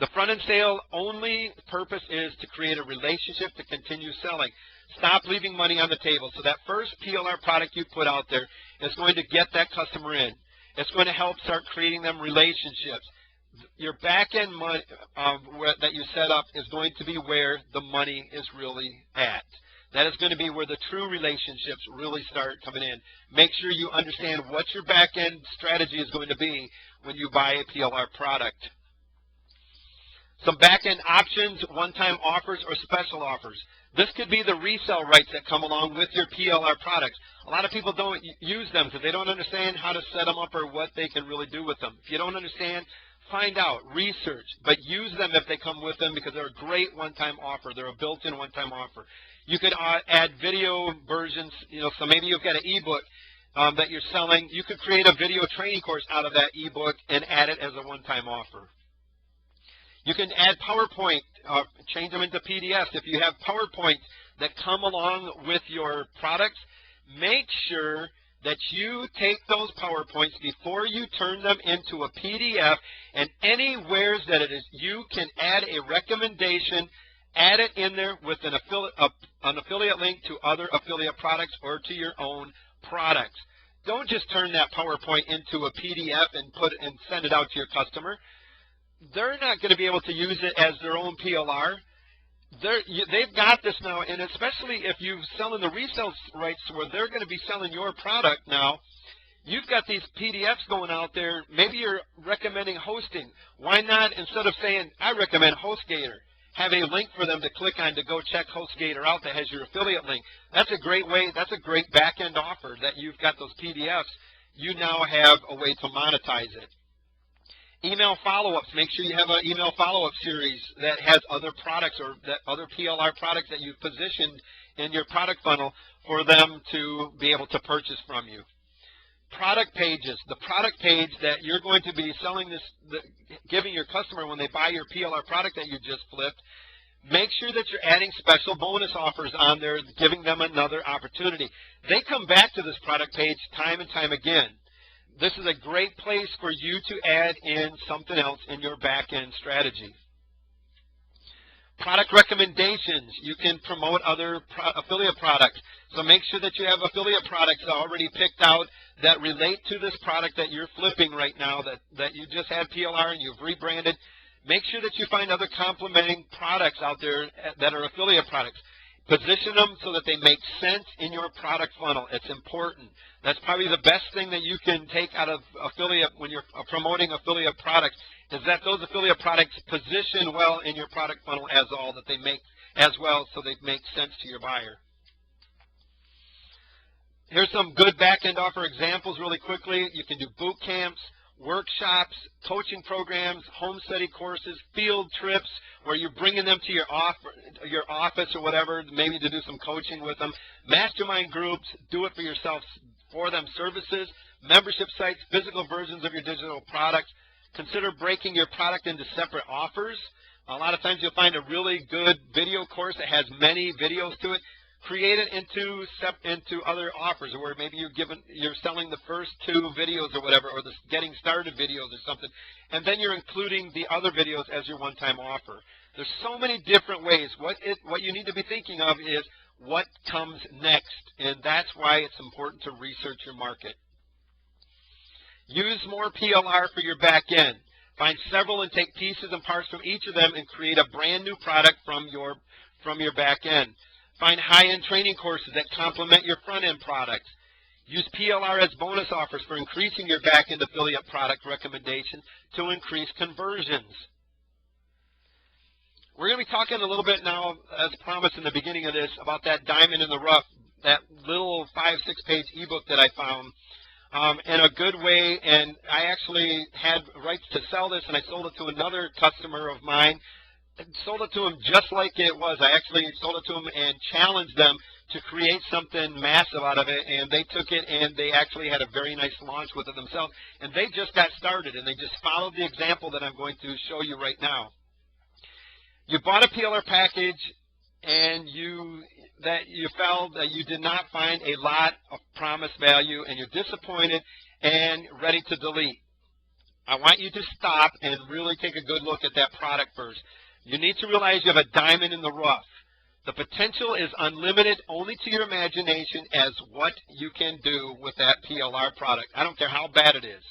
The front-end sale only purpose is to create a relationship to continue selling. Stop leaving money on the table. So that first PLR product you put out there is going to get that customer in. It's going to help start creating them relationships. Your back-end money that you set up is going to be where the money is really at. That is going to be where the true relationships really start coming in. Make sure you understand what your back-end strategy is going to be when you buy a PLR product. Some back-end options, one-time offers, or special offers. This could be the resale rights that come along with your PLR products. A lot of people don't use them because they don't understand how to set them up or what they can really do with them. If you don't understand, find out, research, but use them if they come with them because they're a great one-time offer. They're a built-in one-time offer. You could add video versions, so maybe you've got an ebook that you're selling. You could create a video training course out of that ebook and add it as a one-time offer. You can add PowerPoint, change them into PDFs. If you have PowerPoints that come along with your products, make sure that you take those PowerPoints before you turn them into a PDF, and anywhere that it is, you can add a recommendation, add it in there with an affiliate link to other affiliate products or to your own products. Don't just turn that PowerPoint into a PDF and send it out to your customer. They're not going to be able to use it as their own PLR. They've got this now, and especially if you sell in the resale rights where they're going to be selling your product now, you've got these PDFs going out there. Maybe you're recommending hosting. Why not, instead of saying, I recommend HostGator, have a link for them to click on to go check HostGator out that has your affiliate link. That's a great way, that's a great back-end offer that you've got those PDFs. You now have a way to monetize it. Email follow-ups. Make sure you have an email follow-up series that has other products or that other PLR products that you've positioned in your product funnel for them to be able to purchase from you. Product pages. The product page that you're going to be selling giving your customer when they buy your PLR product that you just flipped, make sure that you're adding special bonus offers on there, giving them another opportunity. They come back to this product page time and time again. This is a great place for you to add in something else in your back-end strategy. Product recommendations. You can promote other affiliate products. So make sure that you have affiliate products already picked out that relate to this product that you're flipping right now, that you just had PLR and you've rebranded. Make sure that you find other complementing products out there that are affiliate products. Position them so that they make sense in your product funnel. It's important. That's probably the best thing that you can take out of affiliate when you're promoting affiliate products, is that those affiliate products position well in your product funnel as all, that they make as well so they make sense to your buyer. Here's some good back-end offer examples really quickly. You can do boot camps, workshops, coaching programs, home study courses, field trips where you're bringing them to your office or whatever, maybe to do some coaching with them, mastermind groups, do it for yourself, for them services, membership sites, physical versions of your digital products. Consider breaking your product into separate offers. A lot of times you'll find a really good video course that has many videos to it. Create it into other offers, where maybe you're selling the first 2 videos or whatever, or the getting started videos or something, and then you're including the other videos as your one-time offer. There's so many different ways. What you need to be thinking of is what comes next, and that's why it's important to research your market. Use more PLR for your back end. Find several and take pieces and parts from each of them and create a brand new product from your back end. Find high-end training courses that complement your front-end products. Use PLR as bonus offers for increasing your back-end affiliate product recommendation to increase conversions. We're going to be talking a little bit now, as promised in the beginning of this, about that diamond in the rough, that little 5-6 page ebook that I found in a good way. And I actually had rights to sell this, and I sold it to another customer of mine. Sold it to them just like it was. I actually sold it to them and challenged them to create something massive out of it, and they took it and they actually had a very nice launch with it themselves, and they just got started, and they just followed the example that I'm going to show you right now. You bought a PLR package and you felt that you did not find a lot of promised value, and you're disappointed and ready to delete. I want you to stop and really take a good look at that product first. You need to realize you have a diamond in the rough. The potential is unlimited only to your imagination as what you can do with that PLR product. I don't care how bad it is.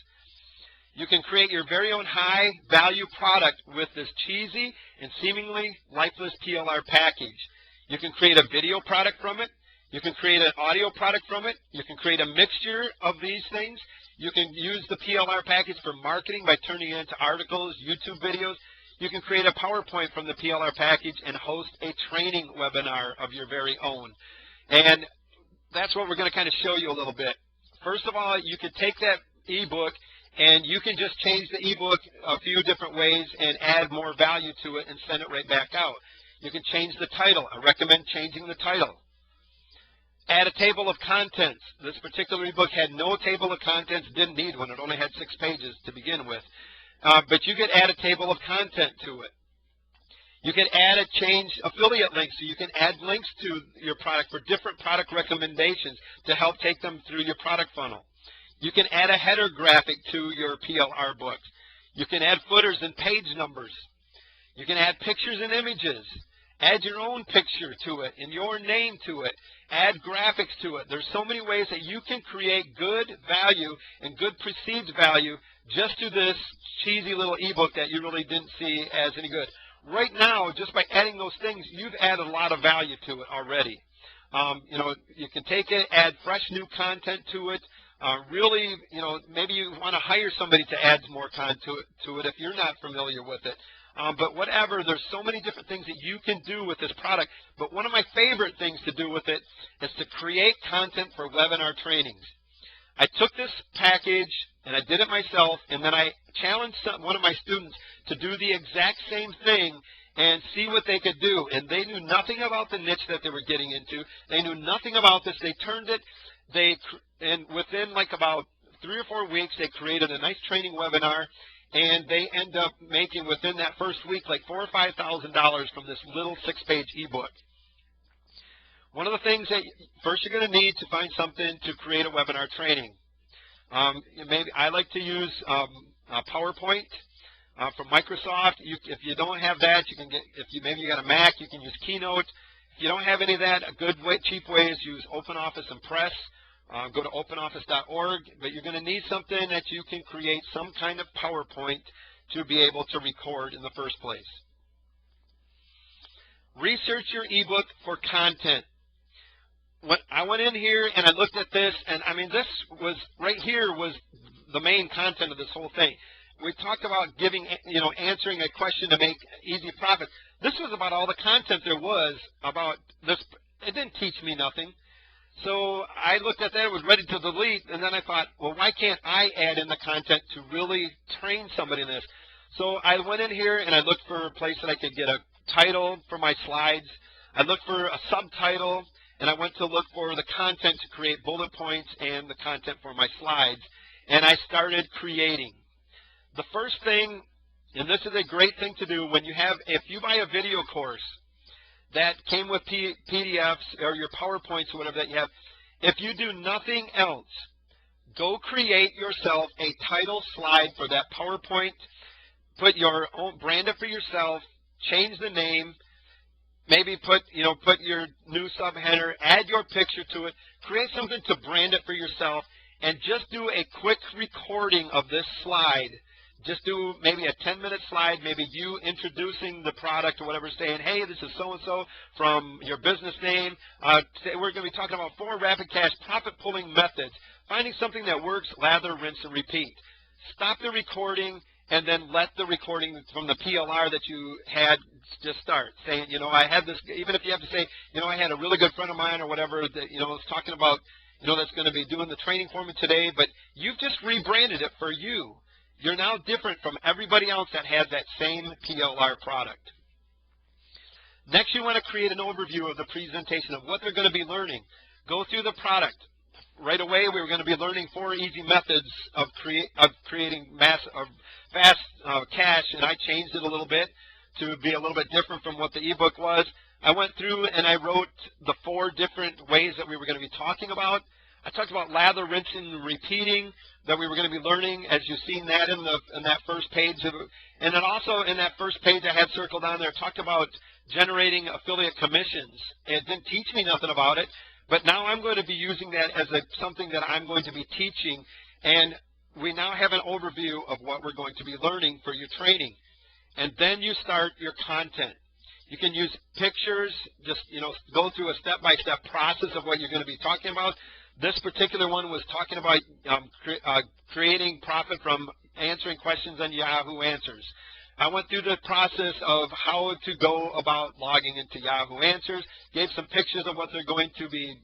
You can create your very own high-value product with this cheesy and seemingly lifeless PLR package. You can create a video product from it. You can create an audio product from it. You can create a mixture of these things. You can use the PLR package for marketing by turning it into articles, YouTube videos. You can create a PowerPoint from the PLR package and host a training webinar of your very own. And that's what we're going to kind of show you a little bit. First of all, you can take that ebook and you can just change the ebook a few different ways and add more value to it and send it right back out. You can change the title. I recommend changing the title. Add a table of contents. This particular ebook had no table of contents, didn't need one. It only had 6 pages to begin with. But you could add a table of content to it. You can change affiliate links, so you can add links to your product for different product recommendations to help take them through your product funnel. You can add a header graphic to your PLR books. You can add footers and page numbers. You can add pictures and images. Add your own picture to it and your name to it. Add graphics to it. There's so many ways that you can create good value and good perceived value just to this cheesy little ebook that you really didn't see as any good. Right now, just by adding those things, you've added a lot of value to it already. You can take it, add fresh new content to it. Really, maybe you want to hire somebody to add more content to it if you're not familiar with it. But whatever, there's so many different things that you can do with this product. But one of my favorite things to do with it is to create content for webinar trainings. I took this package and I did it myself, and then I challenged one of my students to do the exact same thing and see what they could do. And they knew nothing about the niche that they were getting into. They knew nothing about this. They turned it. And within like about 3 or 4 weeks, they created a nice training webinar, and they end up making within that first week like $4,000 or $5,000 from this little 6-page ebook. One of the things that first you're going to need to find something to create a webinar training. Maybe I like to use PowerPoint from Microsoft. If you don't have that, you can get. Maybe you got a Mac, you can use Keynote. If you don't have any of that, a good way, cheap way is use OpenOffice and Press. Go to openoffice.org, but you're going to need something that you can create some kind of PowerPoint to be able to record in the first place. Research your ebook for content. I went in here and I looked at this, and I mean, this was right here was the main content of this whole thing. We talked about answering a question to make easy profit. This was about all the content there was about this. It didn't teach me nothing. So I looked at that, was ready to delete, and then I thought, well, why can't I add in the content to really train somebody in this? So I went in here and I looked for a place that I could get a title for my slides. I looked for a subtitle, and I went to look for the content to create bullet points and the content for my slides, and I started creating. The first thing, and this is a great thing to do if you buy a video course that came with PDFs or your PowerPoints or whatever that you have, if you do nothing else, go create yourself a title slide for that PowerPoint, put your own, brand it for yourself, change the name, maybe put your new subheader, add your picture to it, create something to brand it for yourself, and just do a quick recording of this slide. Just do maybe a 10-minute slide, maybe you introducing the product or whatever, saying, hey, this is so-and-so from your business name. We're going to be talking about 4 rapid cash profit-pulling methods. Finding something that works, lather, rinse, and repeat. Stop the recording and then let the recording from the PLR that you had just start. Saying, I had this, even if you have to say, I had a really good friend of mine or whatever that, was talking about, that's going to be doing the training for me today, but you've just rebranded it for you. You're now different from everybody else that has that same PLR product. Next, you want to create an overview of the presentation of what they're going to be learning. Go through the product. Right away, we were going to be learning 4 easy methods of creating fast cash, and I changed it a little bit to be a little bit different from what the ebook was. I went through and I wrote the 4 different ways that we were going to be talking about. I talked about lather, rinsing, and repeating that we were going to be learning, as you've seen that in that first page. And then also in that first page I had circled on there, talked about generating affiliate commissions. It didn't teach me nothing about it, but now I'm going to be using that as something that I'm going to be teaching. And we now have an overview of what we're going to be learning for your training. And then you start your content. You can use pictures, just go through a step-by-step process of what you're going to be talking about. This particular one was talking about creating profit from answering questions on Yahoo Answers. I went through the process of how to go about logging into Yahoo Answers, gave some pictures of what they're going to be,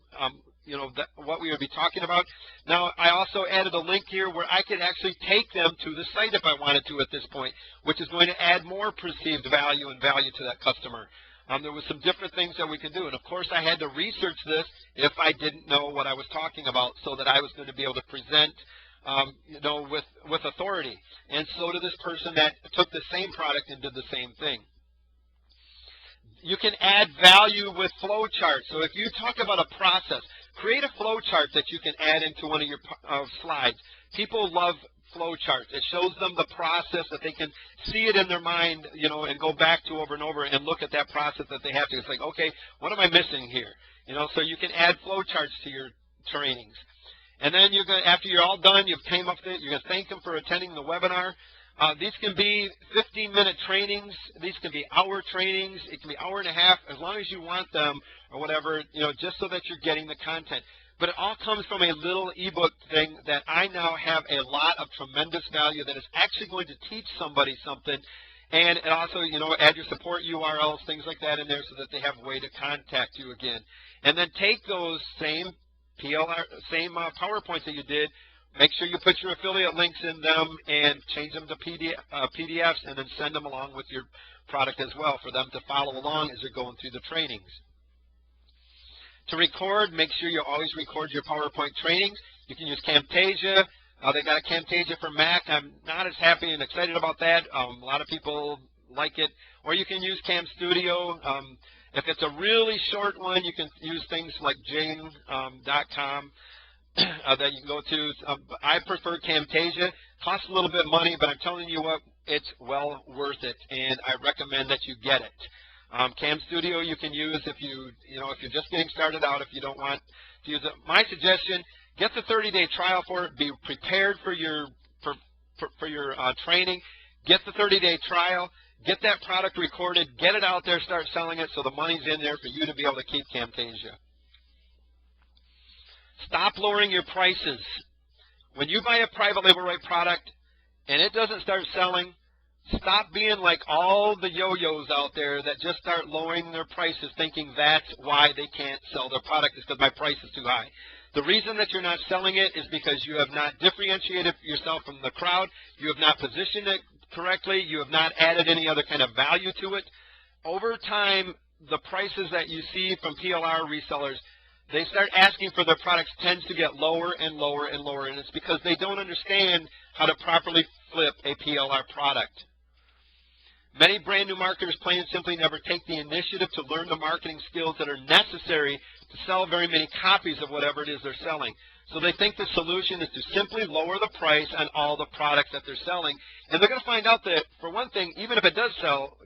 what we would be talking about. Now, I also added a link here where I could actually take them to the site if I wanted to at this point, which is going to add more perceived value and value to that customer. There was some different things that we could do. And, of course, I had to research this if I didn't know what I was talking about so that I was going to be able to present, with authority. And so did this person that took the same product and did the same thing. You can add value with flow charts. So if you talk about a process, create a flow chart that you can add into one of your slides. People love flow charts. It shows them the process that they can see it in their mind, you know, and go back to over and over and look at that process that they have to. It's like, okay, what am I missing here? You know, so you can add flow charts to your trainings. And then you're going to, after you're all done, you've came up with it, you're going to thank them for attending the webinar. These can be 15-minute trainings. These can be hour trainings. It can be hour and a half, as long as you want them or whatever, you know, just so that you're getting the content. But it all comes from a little ebook thing that I now have a lot of tremendous value that is actually going to teach somebody something. And it also, you know, add your support URLs, things like that in there so that they have a way to contact you again. And then take those same PLR, PowerPoints that you did, make sure you put your affiliate links in them and change them to PDFs and then send them along with your product as well for them to follow along as you're going through the trainings. To record, make sure you always record your PowerPoint trainings. You can use Camtasia. They got a Camtasia for Mac. I'm not as happy and excited about that. A lot of people like it. Or you can use Cam Studio. If it's a really short one, you can use things like Jing.com that you can go to. I prefer Camtasia. Costs a little bit of money, but I'm telling you what, it's well worth it, and I recommend that you get it. Cam Studio you can use if if you're just getting started out, if you don't want to use it. My suggestion, get the 30-day trial for it. Be prepared for your training. Get the 30-day trial. Get that product recorded. Get it out there. Start selling it so the money's in there for you to be able to keep Camtasia. Stop lowering your prices. When you buy a private label right product and it doesn't start selling, stop being like all the yo-yos out there that just start lowering their prices thinking that's why they can't sell their product is because my price is too high. The reason that you're not selling it is because you have not differentiated yourself from the crowd. You have not positioned it correctly. You have not added any other kind of value to it. Over time, the prices that you see from PLR resellers, they start asking for their products tends to get lower and lower and lower, and it's because they don't understand how to properly flip a PLR product. Many brand new marketers plain and simply never take the initiative to learn the marketing skills that are necessary to sell very many copies of whatever it is they're selling. So they think the solution is to simply lower the price on all the products that they're selling. And they're going to find out that, for one thing, even if it does sell,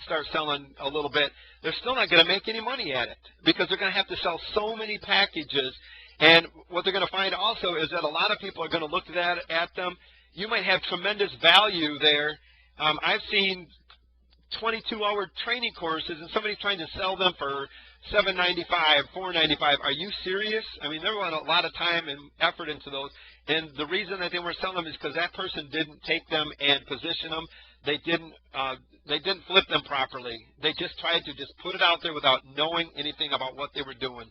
start selling a little bit, they're still not going to make any money at it because they're going to have to sell so many packages. And what they're going to find also is that a lot of people are going to look at them. You might have tremendous value there. I've seen 22-hour training courses and somebody's trying to sell them for $7.95, $4.95. Are you serious? I mean, there was a lot of time and effort into those, and the reason that they weren't selling them is because that person didn't take them and position them. They didn't flip them properly. They just tried to just put it out there without knowing anything about what they were doing.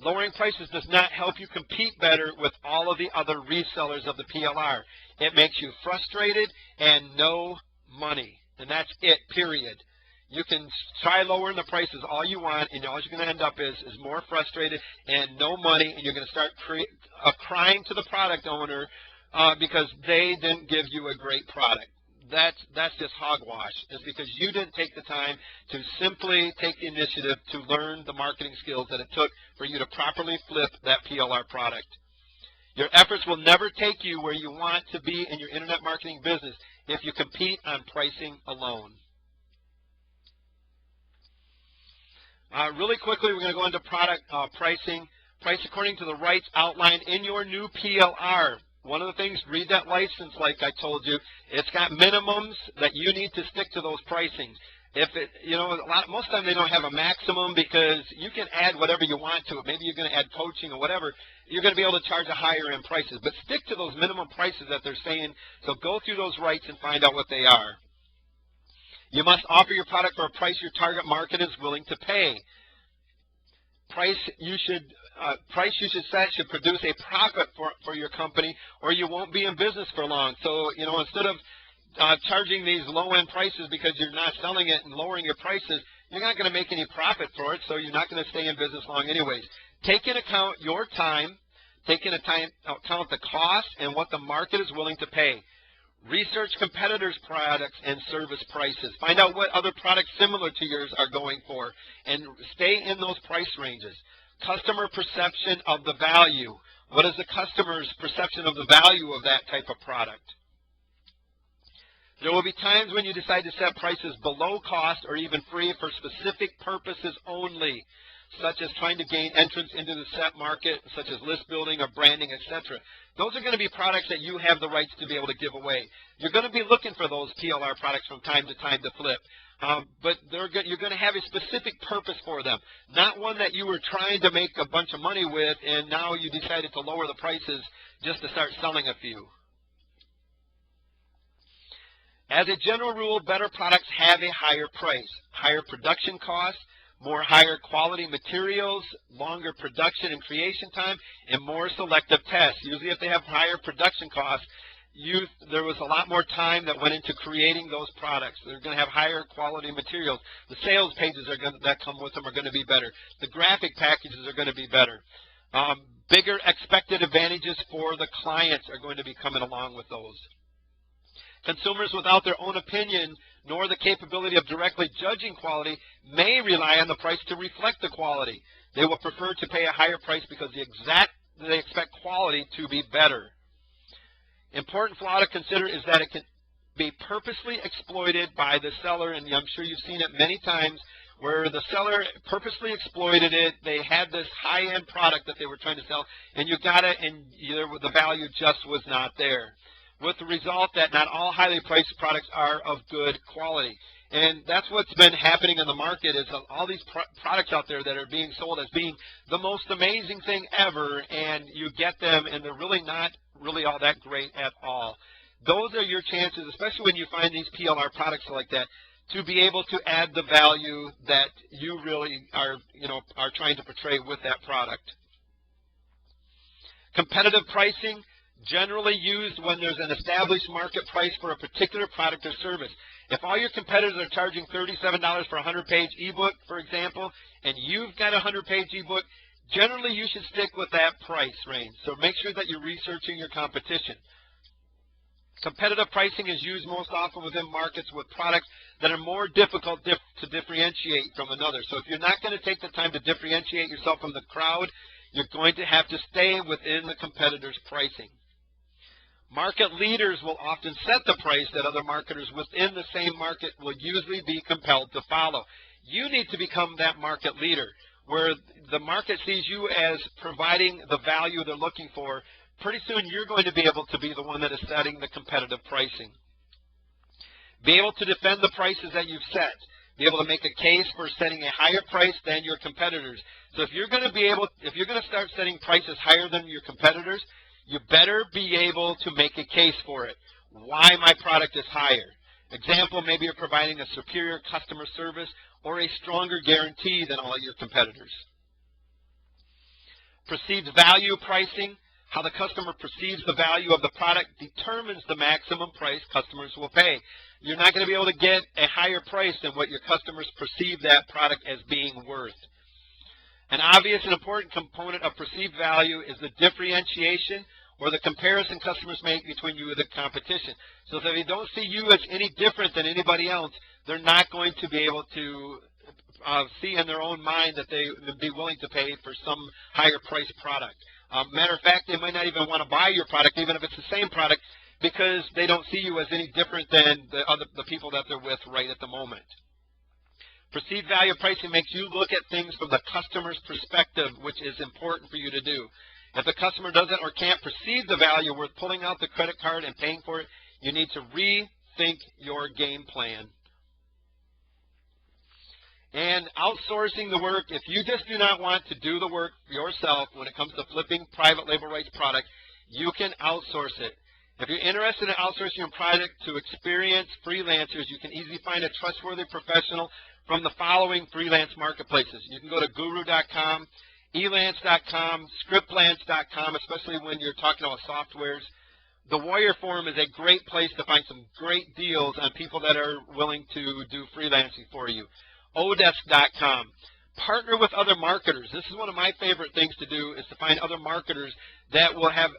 Lowering prices does not help you compete better with all of the other resellers of the PLR. It makes you frustrated and no money, and that's it, period. You can try lowering the prices all you want, and all you're going to end up is more frustrated and no money, and you're going to start crying to the product owner because they didn't give you a great product. That's just hogwash. It's because you didn't take the time to simply take the initiative to learn the marketing skills that it took for you to properly flip that PLR product. Your efforts will never take you where you want to be in your internet marketing business if you compete on pricing alone. Really quickly, we're going to go into product pricing. Price according to the rights outlined in your new PLR. One of the things, read that license like I told you. It's got minimums that you need to stick to those pricings. If it, most of the time they don't have a maximum because you can add whatever you want to it. Maybe you're going to add coaching or whatever. You're going to be able to charge a higher end prices. But stick to those minimum prices that they're saying. So go through those rights and find out what they are. You must offer your product for a price your target market is willing to pay. Price you should set should produce a profit for your company, or you won't be in business for long. So, instead of charging these low-end prices because you're not selling it and lowering your prices, you're not going to make any profit for it, so you're not going to stay in business long anyways. Take into account your time, take into account the cost and what the market is willing to pay. Research competitors' products and service prices. Find out what other products similar to yours are going for, and stay in those price ranges. Customer perception of the value. What is the customer's perception of the value of that type of product? There will be times when you decide to set prices below cost or even free for specific purposes only, such as trying to gain entrance into the set market, such as list building or branding, etc. Those are going to be products that you have the rights to be able to give away. You're going to be looking for those PLR products from time to time to flip, but you're going to have a specific purpose for them, not one that you were trying to make a bunch of money with and now you decided to lower the prices just to start selling a few. As a general rule, better products have a higher price, higher production costs, more higher quality materials, longer production and creation time, and more selective tests. Usually if they have higher production costs, there was a lot more time that went into creating those products. They're going to have higher quality materials. The sales pages that come with them are going to be better. The graphic packages are going to be better. Bigger expected advantages for the clients are going to be coming along with those. Consumers without their own opinion nor the capability of directly judging quality may rely on the price to reflect the quality. They will prefer to pay a higher price because they expect quality to be better. Important flaw to consider is that it can be purposely exploited by the seller, and I'm sure you've seen it many times where the seller purposely exploited it. They had this high-end product that they were trying to sell, and you got it, and the value just was not there, with the result that not all highly priced products are of good quality. And that's what's been happening in the market, is all these products out there that are being sold as being the most amazing thing ever, and you get them and they're really not really all that great at all. Those are your chances, especially when you find these PLR products like that, to be able to add the value that you really are trying to portray with that product. Competitive pricing, generally used when there's an established market price for a particular product or service. If all your competitors are charging $37 for a 100-page ebook, for example, and you've got a 100-page ebook, generally you should stick with that price range. So make sure that you're researching your competition. Competitive pricing is used most often within markets with products that are more difficult to differentiate from another. So if you're not going to take the time to differentiate yourself from the crowd, you're going to have to stay within the competitor's pricing. Market leaders will often set the price that other marketers within the same market will usually be compelled to follow. You need to become that market leader, where the market sees you as providing the value they're looking for. Pretty soon you're going to be able to be the one that is setting the competitive pricing. Be able to defend the prices that you've set. Be able to make a case for setting a higher price than your competitors. So if you're going to start setting prices higher than your competitors, you better be able to make a case for it. Why my product is higher. Example, maybe you're providing a superior customer service or a stronger guarantee than all your competitors. Perceived value pricing. How the customer perceives the value of the product determines the maximum price customers will pay. You're not going to be able to get a higher price than what your customers perceive that product as being worth. An obvious and important component of perceived value is the differentiation or the comparison customers make between you and the competition. So if they don't see you as any different than anybody else, they're not going to be able to see in their own mind that they would be willing to pay for some higher priced product. Matter of fact, they might not even want to buy your product, even if it's the same product, because they don't see you as any different than the people that they're with right at the moment. Perceived value pricing makes you look at things from the customer's perspective, which is important for you to do. If the customer doesn't or can't perceive the value worth pulling out the credit card and paying for it, you need to rethink your game plan. And outsourcing the work, if you just do not want to do the work yourself when it comes to flipping private label rights product, you can outsource it. If you're interested in outsourcing your product to experienced freelancers, you can easily find a trustworthy professional from the following freelance marketplaces. You can go to guru.com, elance.com, scriptlance.com, especially when you're talking about softwares. The Warrior Forum is a great place to find some great deals on people that are willing to do freelancing for you. Odesk.com. Partner with other marketers. This is one of my favorite things to do, is to find other marketers that will have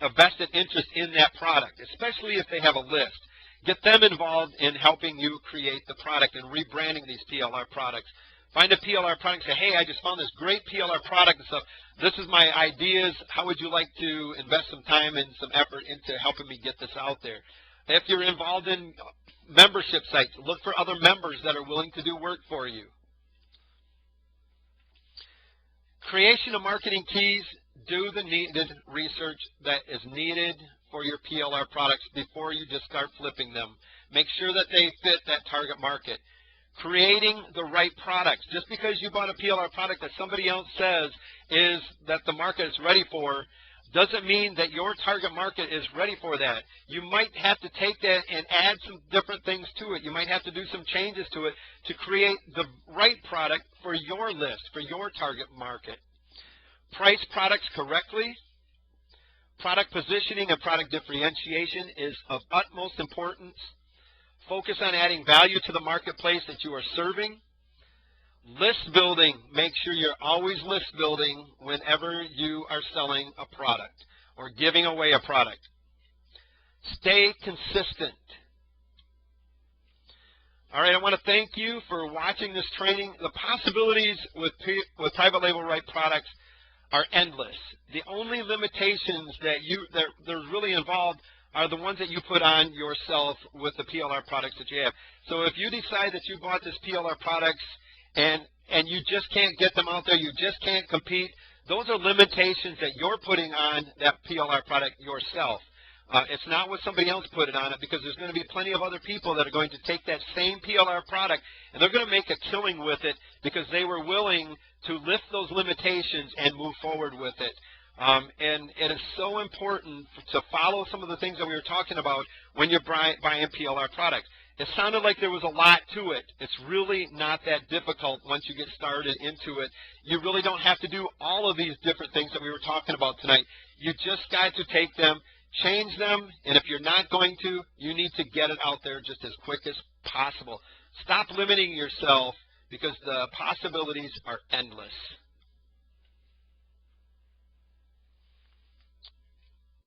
a vested interest in that product, especially if they have a list. Get them involved in helping you create the product and rebranding these PLR products. Find a PLR product and say, hey, I just found this great PLR product and stuff. This is my ideas. How would you like to invest some time and some effort into helping me get this out there? If you're involved in membership sites, look for other members that are willing to do work for you. Creation of marketing keys. Do the needed research that is needed for your PLR products before you just start flipping them. Make sure that they fit that target market. Creating the right products. Just because you bought a PLR product that somebody else says is that the market is ready for, doesn't mean that your target market is ready for that. You might have to take that and add some different things to it. You might have to do some changes to it to create the right product for your list, for your target market. Price products correctly. Product positioning and product differentiation is of utmost importance. Focus on adding value to the marketplace that you are serving. List building. Make sure you're always list building whenever you are selling a product or giving away a product. Stay consistent. All right, I want to thank you for watching this training. The possibilities with private label right products are endless. The only limitations that are really involved are the ones that you put on yourself with the PLR products that you have. So if you decide that you bought this PLR products and you just can't get them out there, you just can't compete, those are limitations that you're putting on that PLR product yourself. It's not what somebody else put it on it, because there's going to be plenty of other people that are going to take that same PLR product and they're going to make a killing with it because they were willing to lift those limitations and move forward with it. And it is so important to follow some of the things that we were talking about when you're buying PLR products. It sounded like there was a lot to it. It's really not that difficult once you get started into it. You really don't have to do all of these different things that we were talking about tonight. You just got to take them, change them, and if you're not going to, you need to get it out there just as quick as possible. Stop limiting yourself because the possibilities are endless.